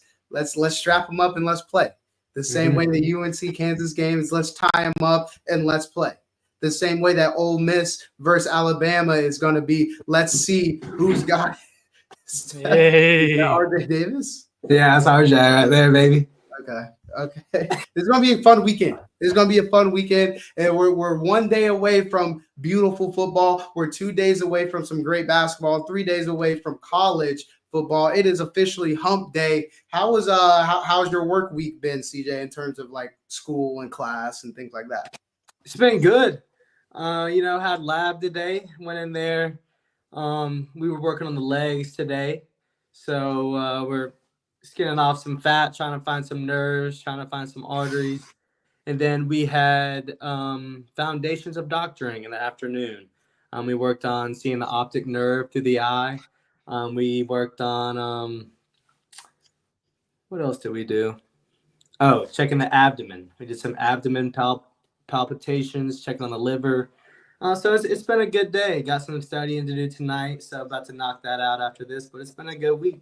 strap them up and let's play. The same way the UNC Kansas game is let's tie them up and let's play. The same way that Ole Miss versus Alabama is going to be let's see who's got RJ Davis. Yeah, that's RJ right there, baby. Okay. This is going to be a fun weekend. And we're 1 day away from beautiful football. We're 2 days away from some great basketball, 3 days away from college football. It is officially hump day. How's your work week been, CJ, in terms of like school and class and things like that? It's been good. Had lab today, went in there. We were working on the legs today. So we're skinning off some fat, trying to find some nerves, trying to find some arteries. And then we had foundations of doctoring in the afternoon. We worked on seeing the optic nerve through the eye. We worked on, what else did we do? Oh, checking the abdomen. We did some abdomen palpitations, checking on the liver. So it's been a good day. Got some studying to do tonight, so about to knock that out after this, but it's been a good week.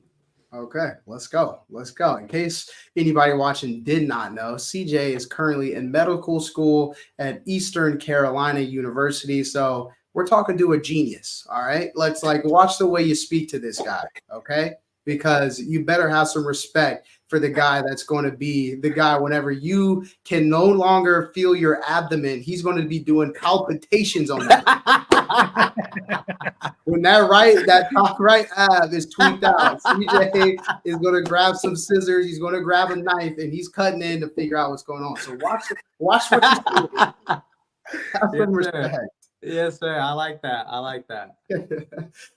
Okay, let's go. Let's go. In case anybody watching did not know, CJ is currently in medical school at Eastern Carolina University. So we're talking to a genius. All right. Let's watch the way you speak to this guy. Okay. Because you better have some respect for the guy that's going to be the guy whenever you can no longer feel your abdomen. He's going to be doing palpitations on that. When that top right ab is tweaked out, CJ is going to grab some scissors. He's going to grab a knife, and he's cutting in to figure out what's going on. So watch what you see. Have some respect. Yes, sir. I like that.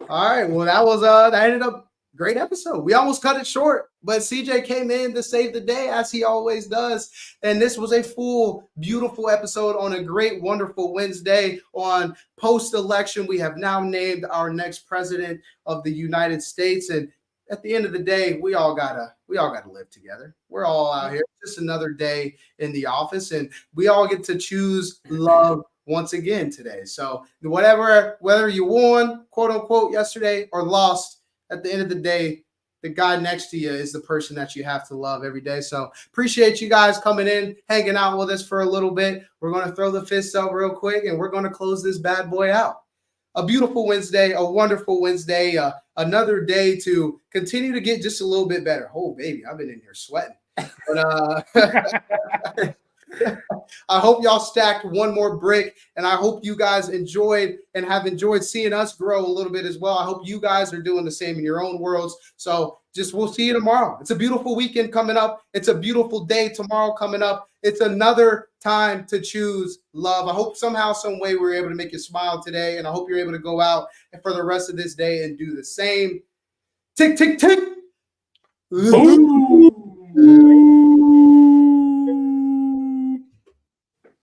All right. Well, that ended up great episode. We almost cut it short, but CJ came in to save the day as he always does. And this was a full, beautiful episode on a great, wonderful Wednesday on post-election. We have now named our next president of the United States. And at the end of the day, we all gotta live together. We're all out here. Just another day in the office, and we all get to choose love once again today. So whether you won, quote unquote, yesterday or lost, at the end of the day, the guy next to you is the person that you have to love every day. So appreciate you guys coming in, hanging out with us for a little bit. We're going to throw the fists up real quick, and we're going to close this bad boy out. A beautiful Wednesday, a wonderful Wednesday, another day to continue to get just a little bit better. Oh, baby, I've been in here sweating. But I hope y'all stacked one more brick, and I hope you guys enjoyed and have enjoyed seeing us grow a little bit as well. I hope you guys are doing the same in your own worlds. So we'll see you tomorrow. It's a beautiful weekend coming up. It's a beautiful day tomorrow coming up. It's another time to choose love. I hope somehow, some way we were able to make you smile today, and I hope you're able to go out and for the rest of this day and do the same. Tick, tick, tick. Ooh.